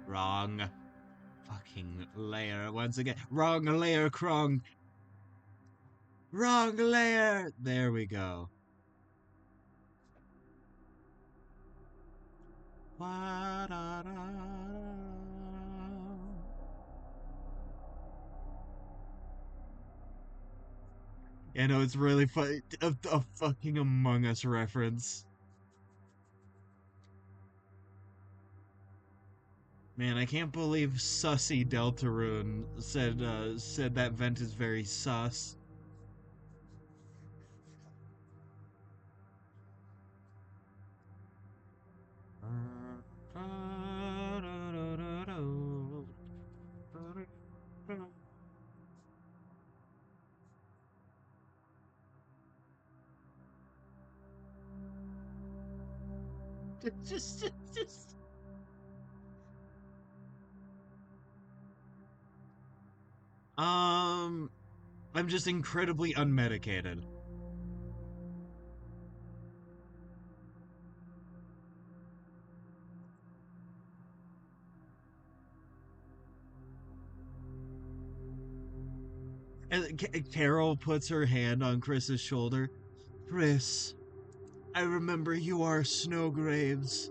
Wrong fucking layer once again. Wrong layer, Krong. Wrong layer. There we go. You know, it's really funny. A fucking Among Us reference. Man, I can't believe Sussy Deltarune said that vent is very sus. Just um I'm just incredibly unmedicated. And Carol puts her hand on Chris's shoulder. Chris, I remember you are Snowgraves.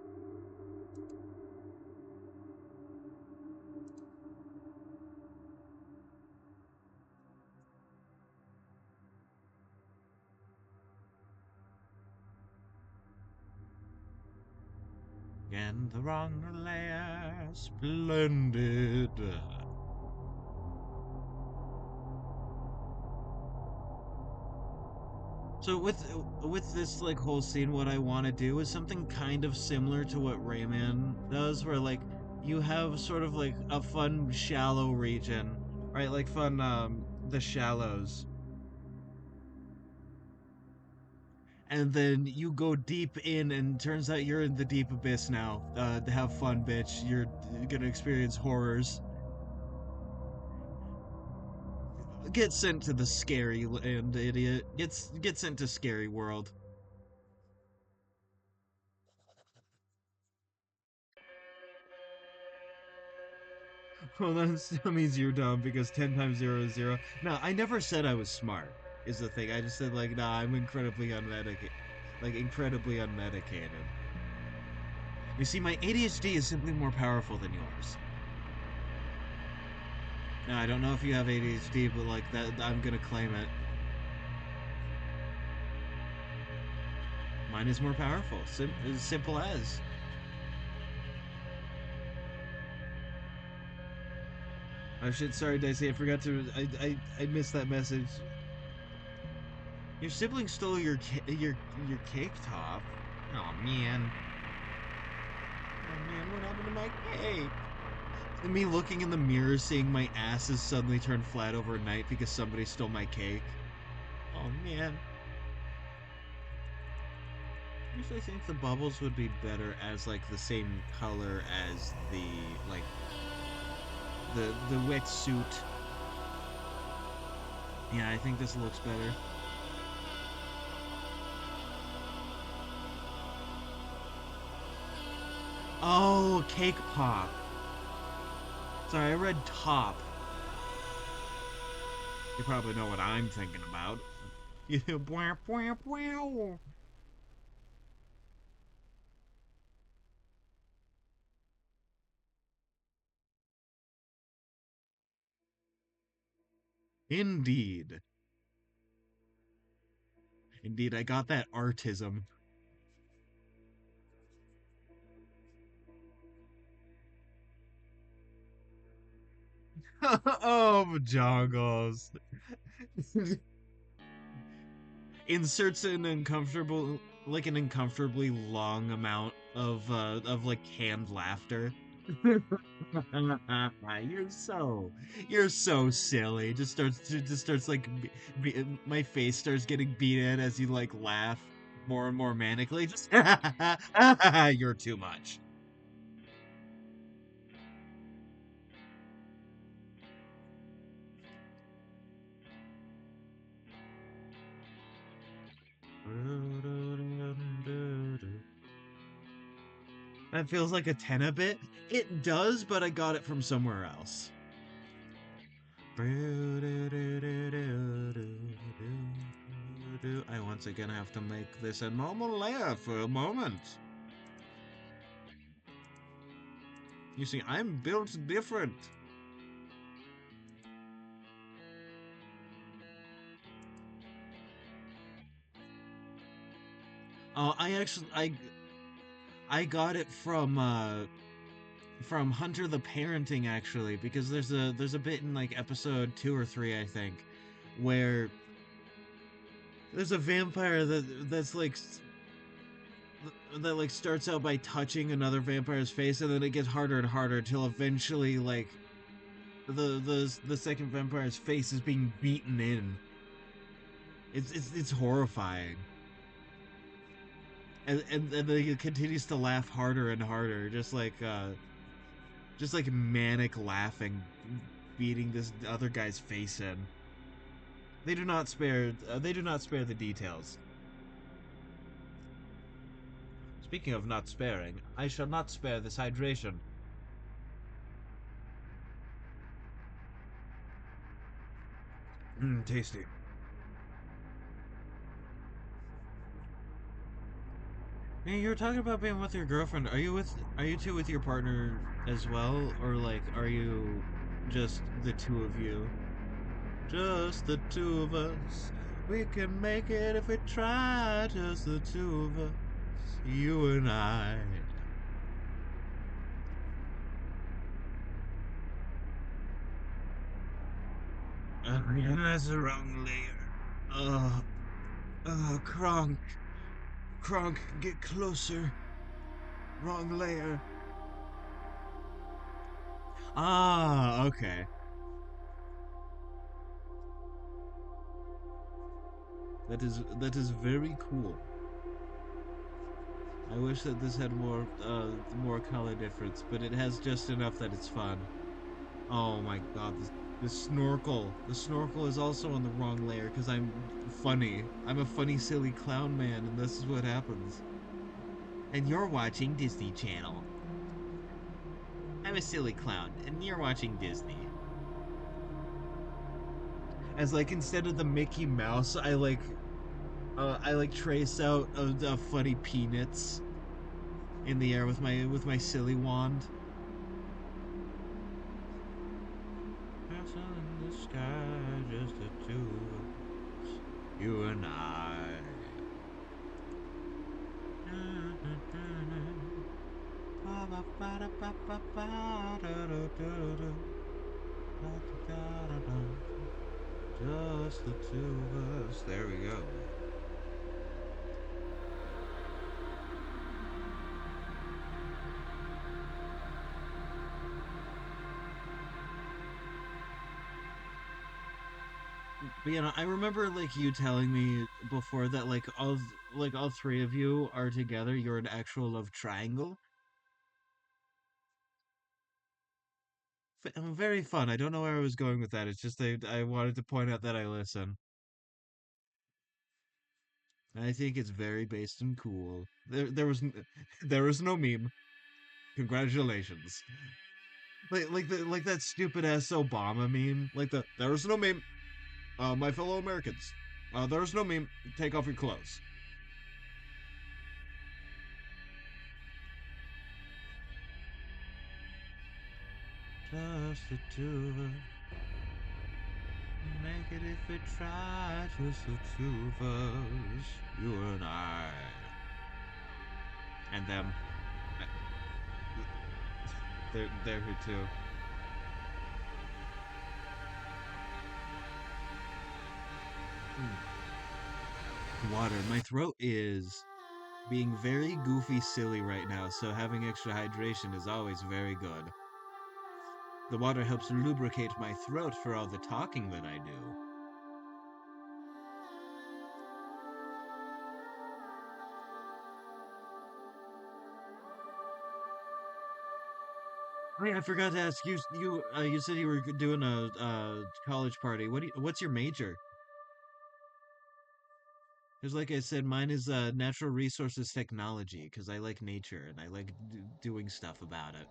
And the wrong layer, splendid. So with this like whole scene, what I want to do is something kind of similar to what Rayman does, where like you have sort of like a fun shallow region, right? Like fun the shallows, and then you go deep in, and turns out you're in the deep abyss now. Have fun, bitch. You're gonna experience horrors. Get sent to the scary land, idiot. Get sent to scary world. Well, that still means you're dumb because 10 times 0 is 0. No, I never said I was smart, is the thing. I just said, like, nah, I'm incredibly unmedicated. Like, incredibly unmedicated. You see, my ADHD is simply more powerful than yours. Now, I don't know if you have ADHD, but, like, that I'm gonna claim it. Mine is more powerful. As simple as. Oh shit, sorry Dicey, I forgot to I missed that message. Your sibling stole your cake top. Oh man. Oh man, what happened to my cake? And me looking in the mirror, seeing my asses suddenly turn flat overnight because somebody stole my cake. Oh man. I usually think the bubbles would be better as like the same color as the like the wetsuit. Yeah, I think this looks better. Oh, cake pop. Sorry, I read top. You probably know what I'm thinking about. Bwah, bwah, bwah. Indeed. Indeed, I got that artism. Oh, Bajongles. Inserts an uncomfortably long amount of like canned laughter. You're so silly. Just starts like my face starts getting beaten as you like laugh more and more manically. Just you're too much. That feels like a 10 a bit. It does, but I got it from somewhere else. I once again have to make this a normal layer for a moment. You see, I'm built different. Oh, I got it from Hunter the Parenting actually, because there's a bit in like episode 2 or 3 I think where there's a vampire that's like that like starts out by touching another vampire's face, and then it gets harder and harder until eventually like the second vampire's face is being beaten in. It's horrifying. And then it continues to laugh harder and harder, just like manic laughing, beating this other guy's face in. They do not spare the details. Speaking of not sparing, I shall not spare this hydration. Tasty. Hey, you were talking about being with your girlfriend. Are you two with your partner as well? Or like are you just the two of you? Just the two of us. We can make it if we try, just the two of us. You and I. Yeah, that's the wrong layer. Kronk. Kronk, get closer. Wrong layer. Ah, okay. That is very cool. I wish that this had more color difference, but it has just enough that it's fun. Oh my god, the snorkel. The snorkel is also on the wrong layer because I'm funny. I'm a funny, silly clown man, and this is what happens. And you're watching Disney Channel. I'm a silly clown, and you're watching Disney. As like instead of the Mickey Mouse, I like trace out funny peanuts in the air with my silly wand. Castle in the sky, just the two of us, you and I. Just the two of us. There we go. But I remember like you telling me before that like all three of you are together. You're an actual love triangle. Very fun. I don't know where I was going with that. It's just I wanted to point out that I listen. I think it's very based and cool. There was no meme. Congratulations. Like that stupid ass Obama meme. Like there was no meme. My fellow Americans. There was no meme. Take off your clothes. Just the two of us. Make it if we try. Just the two of us. You and I. And them. Uh, they're here too. Water. My throat is being very goofy silly right now, so having extra hydration is always very good. The water helps lubricate my throat for all the talking that I do. Oh yeah, I forgot to ask you. You said you were doing a college party. What's your major? Because like I said, mine is natural resources technology. Because I like nature and I like doing stuff about it.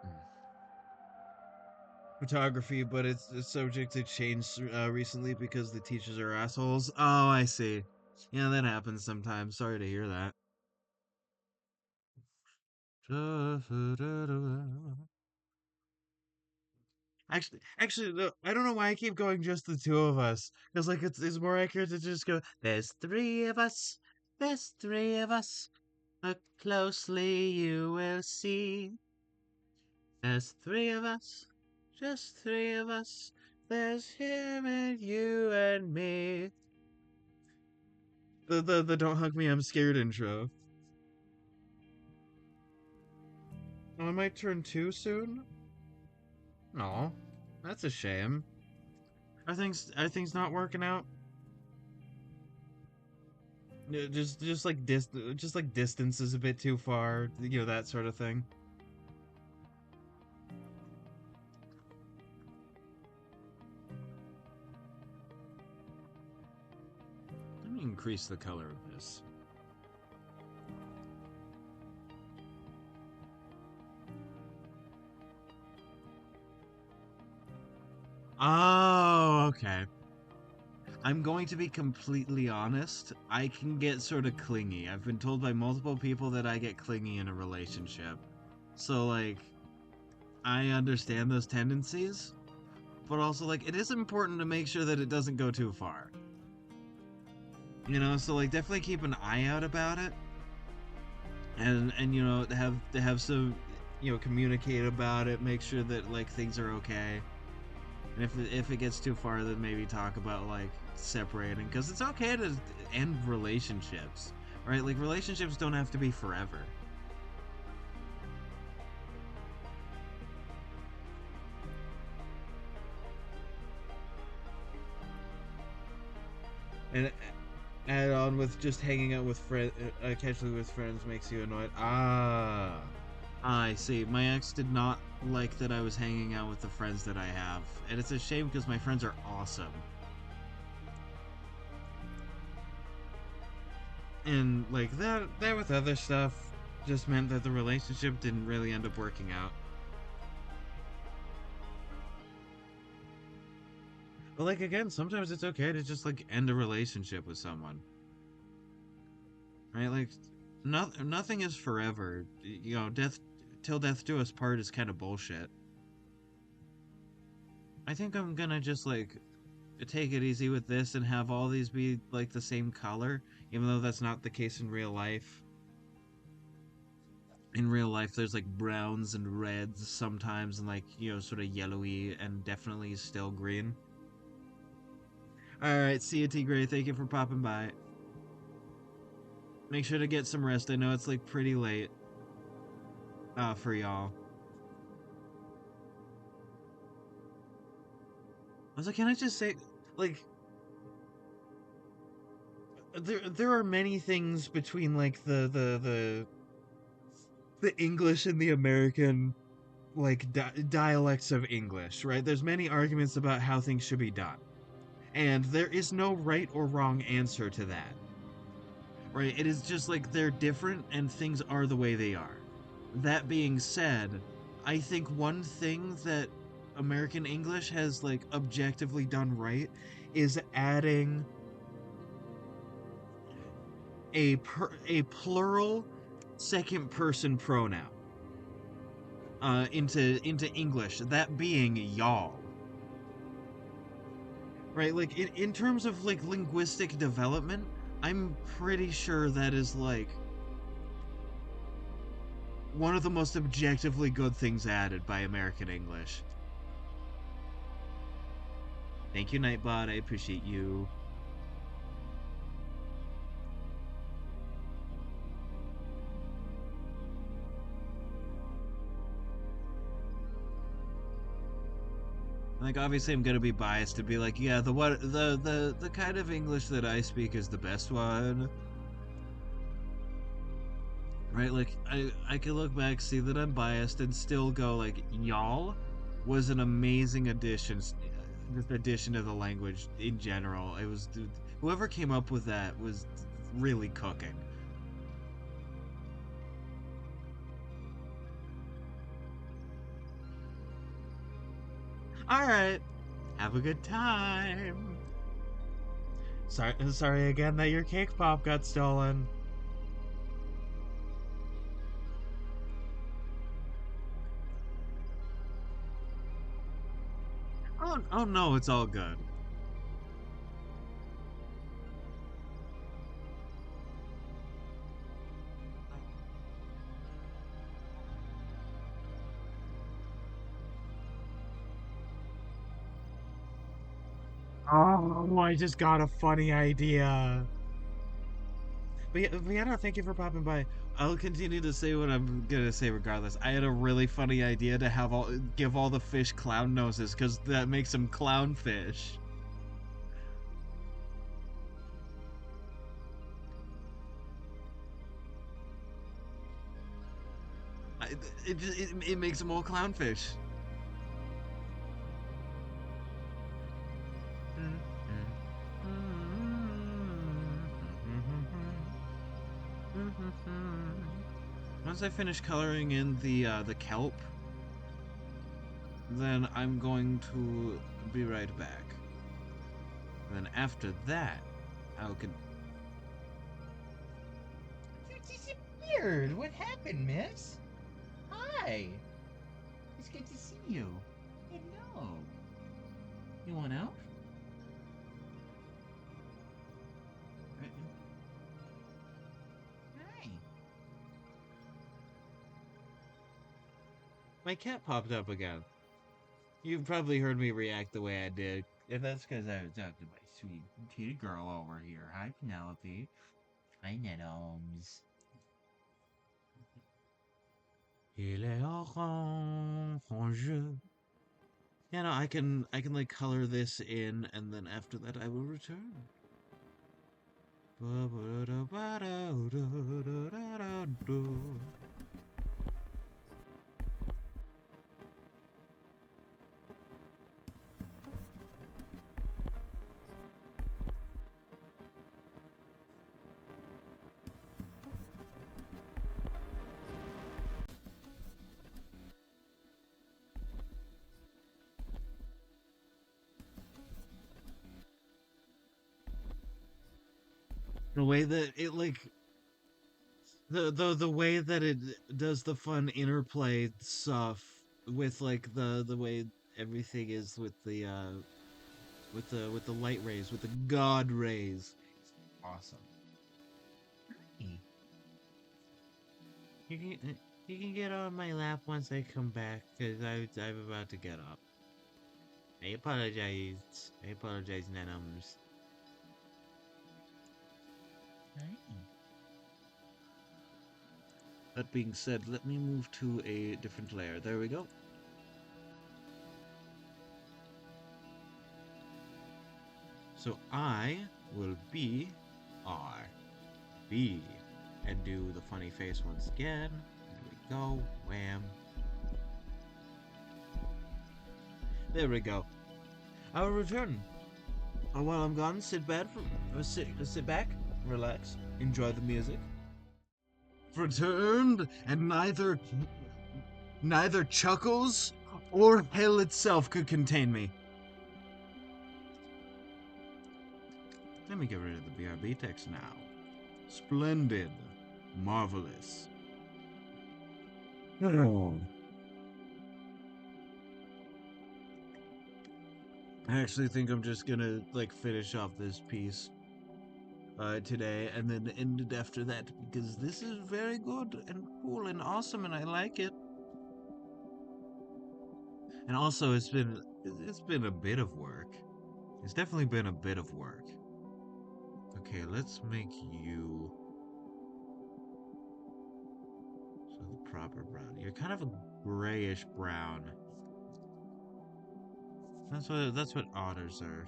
Mm. Photography, but it's subject to change recently because the teachers are assholes. Oh, I see. Yeah, that happens sometimes. Sorry to hear that. Actually, no, I don't know why I keep going just the two of us. Because like it's more accurate to just go. There's three of us. There's three of us. Look closely, you will see. There's three of us. Just three of us. There's him and you and me. The Don't Hug Me, I'm Scared intro. Oh, I might turn two soon. No, that's a shame. Are things not working out? Yeah, just like distance is a bit too far, that sort of thing. Let me increase the color of this. Oh, okay. I'm going to be completely honest. I can get sort of clingy. I've been told by multiple people that I get clingy in a relationship. So, like, I understand those tendencies, but also, like, it is important to make sure that it doesn't go too far. You know, so, like, definitely keep an eye out about it. And you know, have some, you know, communicate about it, make sure that, like, things are okay. And if it gets too far, then maybe talk about, like, separating, because it's okay to end relationships, right? Like, relationships don't have to be forever. And add on with just hanging out with friends, casually with friends makes you annoyed. I see. My ex did not like that I was hanging out with the friends that I have, and it's a shame because my friends are awesome. And like that with other stuff just meant that the relationship didn't really end up working out. But like again, sometimes it's okay to just like end a relationship with someone. Right? Like nothing is forever. You know, death till death do us part is kind of bullshit. I think I'm gonna just like take it easy with this and have all these be like the same color, even though that's not the case in real life. In real life, there's like browns and reds sometimes, and like, you know, sort of yellowy, and definitely still green. All right, see you, T Gray. Thank you for popping by. Make sure to get some rest. I know it's like pretty late for y'all. I was like, can I just say, like, there are many things between like the English and the American like dialects of English, right? There's many arguments about how things should be done, and there is no right or wrong answer to that, right? It is just like they're different and things are the way they are. That being said, I think one thing that American English has like objectively done right is adding a plural second person pronoun into English, that being y'all. Right? Like in terms of like linguistic development, I'm pretty sure that is like one of the most objectively good things added by American English. Thank you, Nightbot. I appreciate you. Like, obviously I'm gonna be biased to be like, yeah, the kind of English that I speak is the best one. Right? Like, I can look back, see that I'm biased, and still go like, y'all was an amazing addition, just addition to the language in general. It was, whoever came up with that was really cooking. All right, have a good time. Sorry again that your cake pop got stolen. Oh no, it's all good. Oh, I just got a funny idea. But yeah, no, thank you for popping by. I'll continue to say what I'm gonna say regardless. I had a really funny idea to give all the fish clown noses because that makes them clownfish. I, it makes them all clownfish. Once I finish coloring in the kelp, then I'm going to be right back. Then after that, I can. You disappeared. What happened, miss? Hi. It's good to see you. Hello. You want out? Hi. My cat popped up again. You've probably heard me react the way I did. And that's because I was talking to my sweet kitty girl over here. Hi, Penelope. Hi, Netomes. Il est orange. Yeah, no, I can like color this in, and then after that I will return. The way that it like the way that it does the fun interplay stuff with like the way everything is with the light rays, with the god rays. Awesome. Hi. You can you can get on my lap once I come back, cause I'm about to get up. I apologize. I apologize, Nanums. Hi. That being said, let me move to a different layer. There we go. So I will be R, B, and do the funny face once again. There we go. Wham. There we go. I will return. While I'm gone, sit back, relax, enjoy the music. Returned, and neither Chuckles or hell itself could contain me. Let me get rid of the BRB text now. Splendid. Marvelous. I actually think I'm just gonna like finish off this piece today and then end it after that because this is very good and cool and awesome and I like it. And also it's been a bit of work. It's definitely been a bit of work. Okay, let's make you so the proper brown. You're kind of a grayish brown. That's what otters are.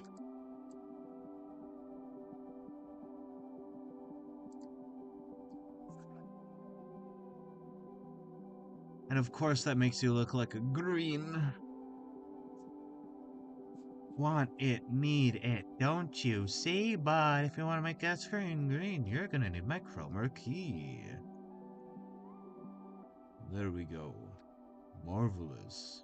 And of course that makes you look like a green. Want it, need it, don't you see? But if you want to make that screen green, you're gonna need my chroma key. There we go. Marvelous.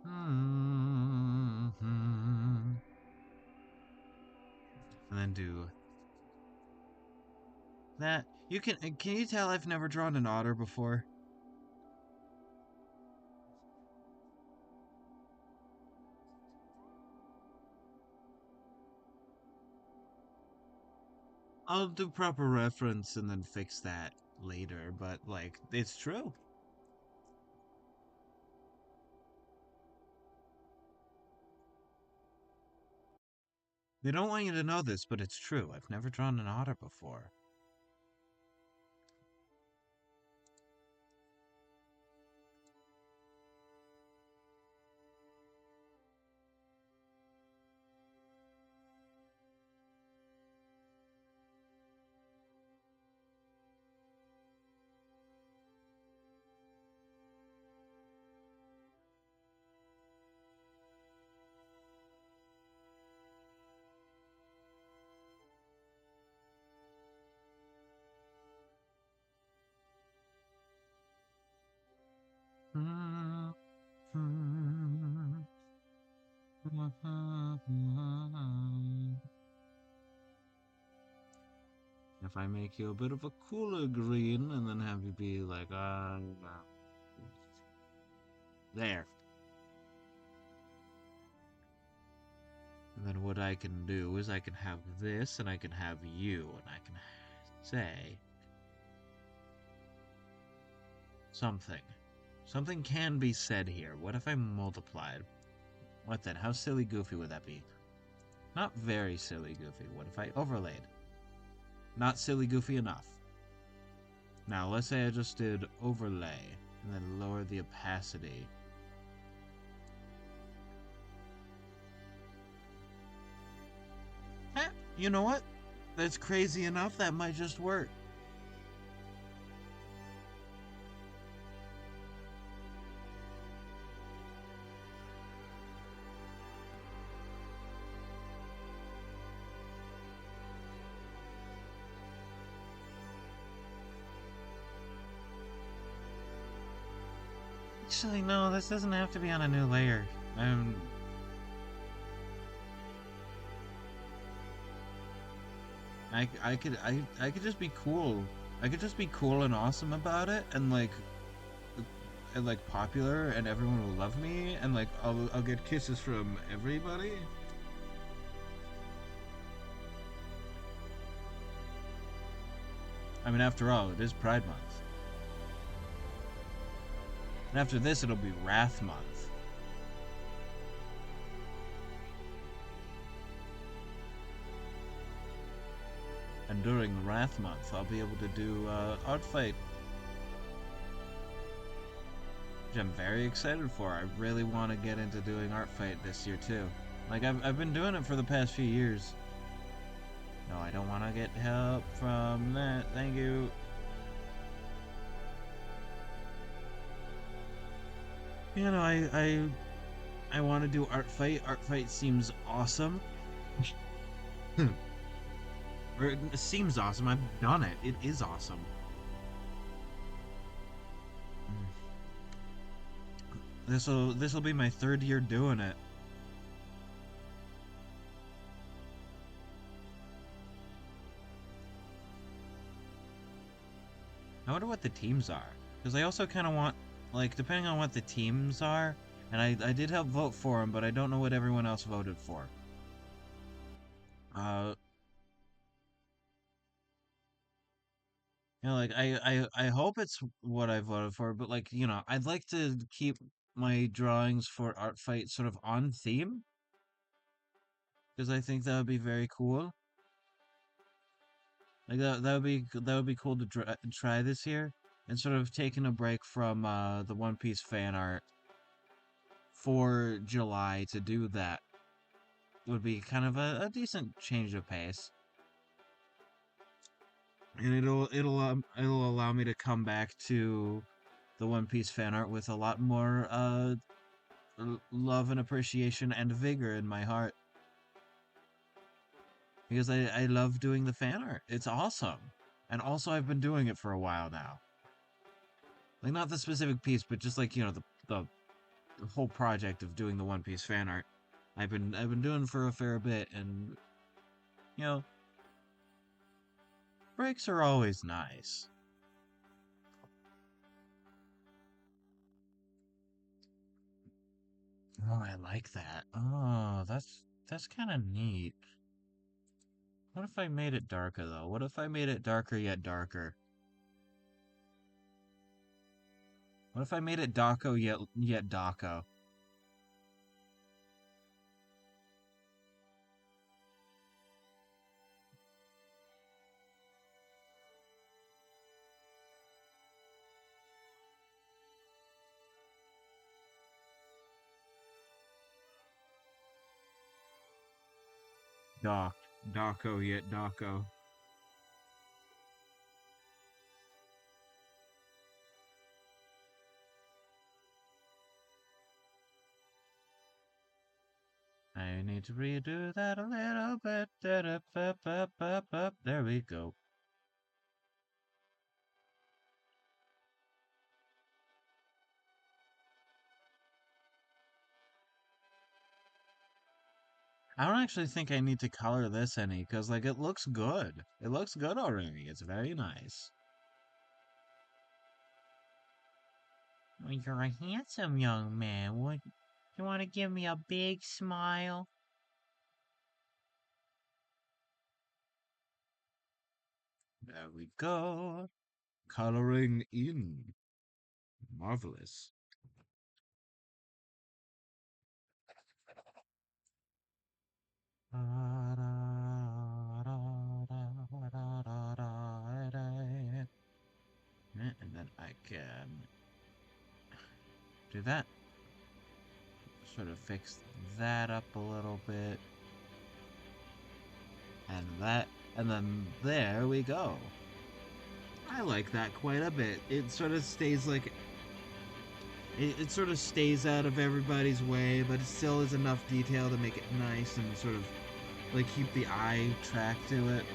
Mm-hmm. And then do that. You can you tell I've never drawn an otter before? I'll do proper reference and then fix that later, but like it's true. They don't want you to know this, but it's true. I've never drawn an otter before. If I make you a bit of a cooler green and then have you be like, there. And then what I can do is I can have this and I can have you and I can say something. Something can be said here. What if I multiplied? What then? How silly goofy would that be? Not very silly goofy. What if I overlaid? Not silly goofy enough. Now, let's say I just did overlay and then lower the opacity. You know what? That's crazy enough. That might just work. Actually, no, this doesn't have to be on a new layer. I could just be cool. I could just be cool and awesome about it, and like popular, and everyone will love me, and like I'll get kisses from everybody. I mean, after all, it is Pride Month, and after this, it'll be Wrath Month. And during Wrath Month, I'll be able to do Art Fight, which I'm very excited for. I really want to get into doing Art Fight this year too. Like I've been doing it for the past few years. No, I don't want to get help from that. Thank you. You know, I want to do Art Fight. Art Fight seems awesome. Or it seems awesome. I've done it. It is awesome. This'll be my third year doing it. I wonder what the teams are, because I also kind of want, like, depending on what the teams are, and I did help vote for them, but I don't know what everyone else voted for. You know, like I hope it's what I voted for, but like, you know, I'd like to keep my drawings for Art Fight sort of on theme, because I think that would be very cool. Like that would be cool to try this year, and sort of taking a break from the One Piece fan art for July to do that would be kind of a decent change of pace, and it'll allow me to come back to the One Piece fan art with a lot more love and appreciation and vigor in my heart, because I love doing the fan art. It's awesome, and also I've been doing it for a while now. Like not the specific piece, but just like, you know, the whole project of doing the One Piece fan art. I've been doing for a fair bit, and you know, breaks are always nice. Oh, I like that. Oh, that's kind of neat. What if I made it darker though? What if I made it darker yet darker? What if I made it Daco yet Daco? Doc, Daco yet Daco. I need to redo that a little bit. There we go. actually think I need to color this any, because, like, it looks good. It looks good already. It's very nice. Well, you're a handsome young man. Would you want to give me a big smile? There we go. Coloring in. Marvelous. And then I can do that. Sort of fix that up a little bit. And that, and then there we go. I like that quite a bit. It sort of stays like, it sort of stays out of everybody's way, but it still is enough detail to make it nice and sort of like keep the eye track to it.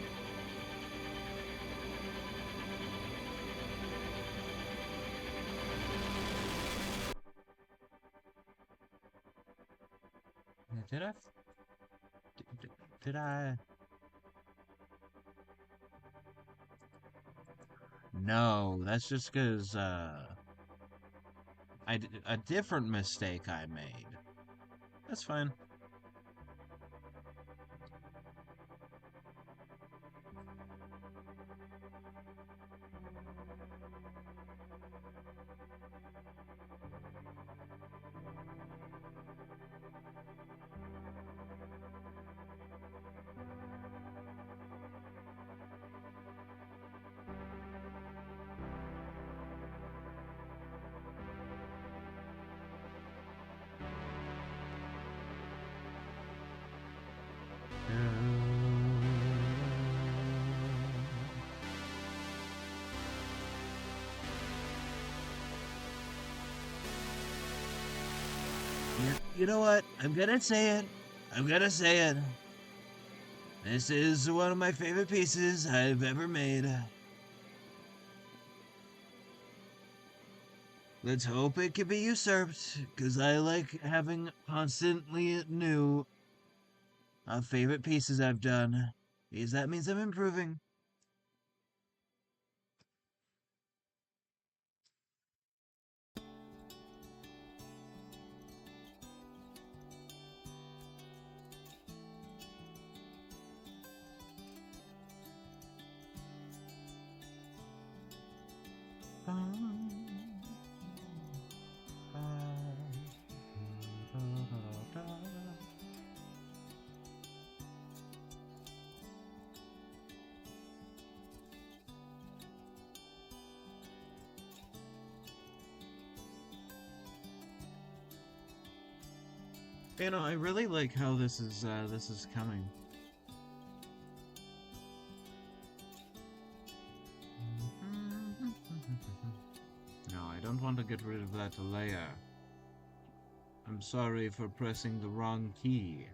Did I? Did I? No, that's just because a different mistake I made. That's fine. You know what? I'm gonna say it. I'm gonna say it. This is one of my favorite pieces I've ever made. Let's hope it can be usurped, because I like having constantly new favorite pieces I've done. Because that means I'm improving. You know, I really like how this is coming. No, I don't want to get rid of that layer. I'm sorry for pressing the wrong key.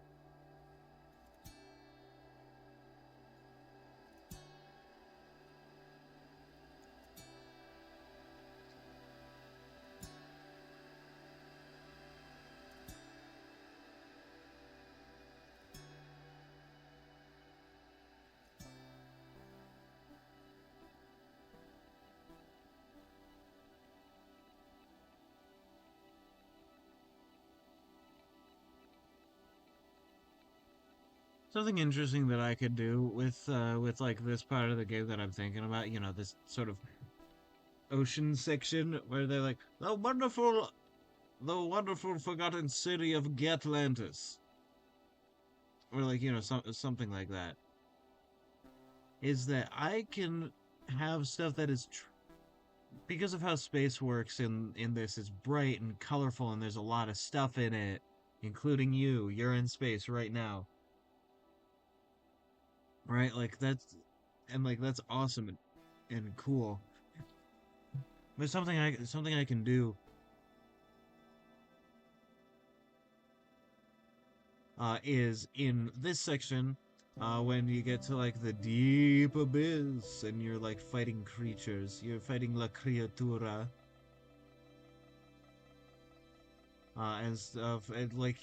Something interesting that I could do with like this part of the game that I'm thinking about, you know, this sort of ocean section where they're like the wonderful forgotten city of Gatlantis, or like, you know, something like that. Is that I can have stuff that is because of how space works in this, it's bright and colorful and there's a lot of stuff in it, including you. You're in space right now, right? Like that's awesome and cool. There's something I can do is in this section when you get to like the deep abyss and you're like fighting creatures. You're fighting la criatura and stuff, and like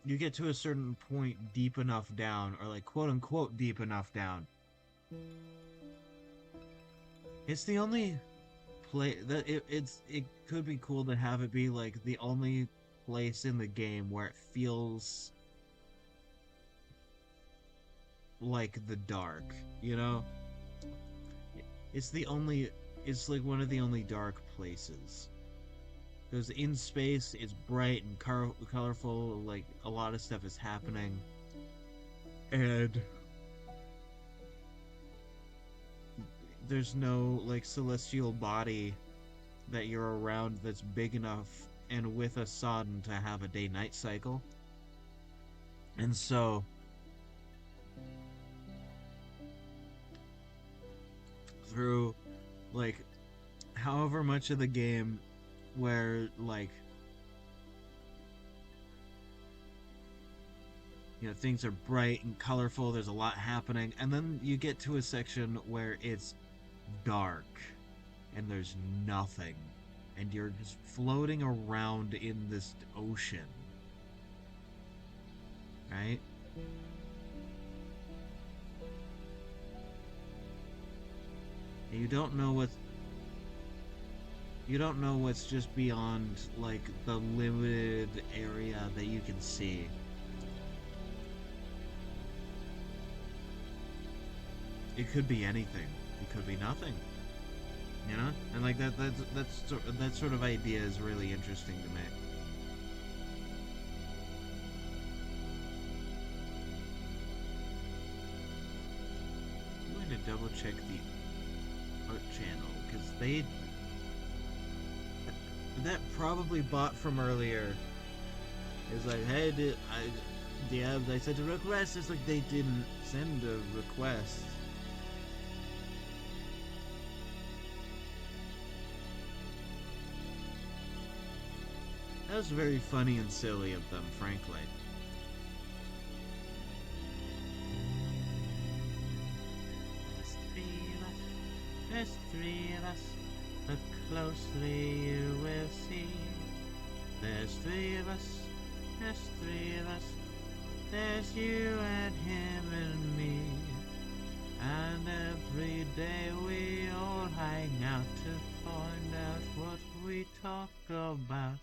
you get to a certain point deep enough down, or like quote unquote deep enough down. It's the only play that it could be cool to have it be like the only place in the game where it feels like the dark, you know? It's the only it's like one of the only dark places. Because in space, it's bright and colorful, like a lot of stuff is happening. And there's no like celestial body that you're around that's big enough and with a sun to have a day-night cycle. And so through like however much of the game where like things are bright and colorful, there's a lot happening, and then you get to a section where it's dark and there's nothing, and you're just floating around in this ocean, right? And you don't know what's just beyond like the limited area that you can see. It could be anything. It could be nothing. You know? And like that sort of idea is really interesting to me. I'm going to double check the art channel because that probably bot from earlier is like, hey, I sent a request. It's like they didn't send a request. That was very funny and silly of them, frankly. There's three of us. Look closely, you will see. There's three of us. There's three of us. There's you and him and me. And every day we all hang out to find out what we talk about.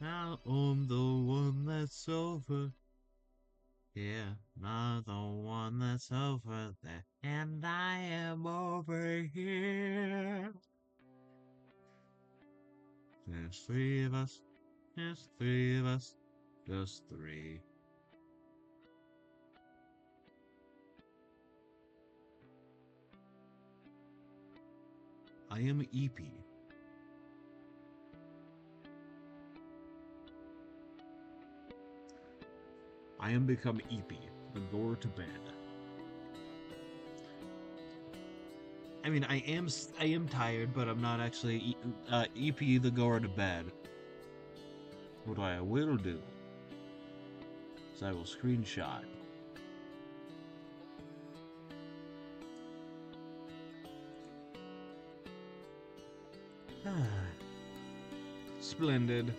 Now I'm the one that's over. Yeah, I'm the one that's over there. And I am over here. There's three of us. There's three of us. Just three. I am EP. I am become EP, the goer to bed. I mean, I am tired, but I'm not actually EP, the goer to bed. What I will do is I will screenshot. Splendid.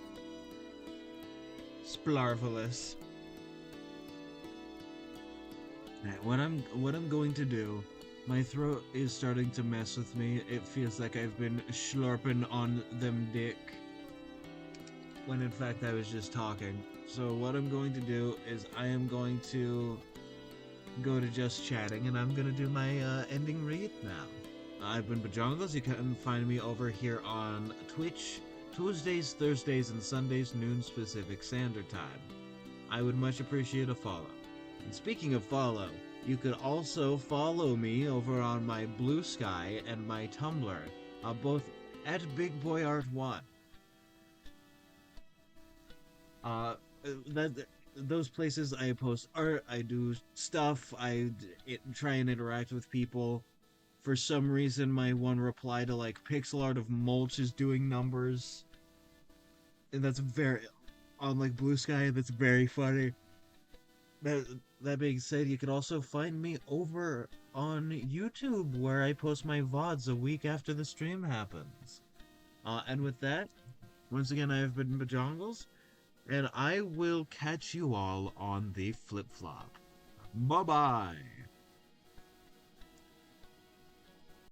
Splarvelous. What I'm going to do, my throat is starting to mess with me. It feels like I've been slurping on them dick, when in fact I was just talking. So what I'm going to do is I am going to go to just chatting, and I'm gonna do my ending read now. I've been Bajongles. You can find me over here on Twitch, Tuesdays, Thursdays, and Sundays, noon Pacific Standard Time. I would much appreciate a follow. And speaking of follow, you could also follow me over on my Bluesky and my Tumblr, both at BigBoyArt1. Those places I post art, I do stuff, try and interact with people. For some reason, my one reply to like pixel art of Mulch is doing numbers, and that's very on like Bluesky. That's very funny. That being said, you can also find me over on YouTube, where I post my VODs a week after the stream happens. And with that, Once again, I have been Bajongles, and I will catch you all on the flip flop. Bye bye.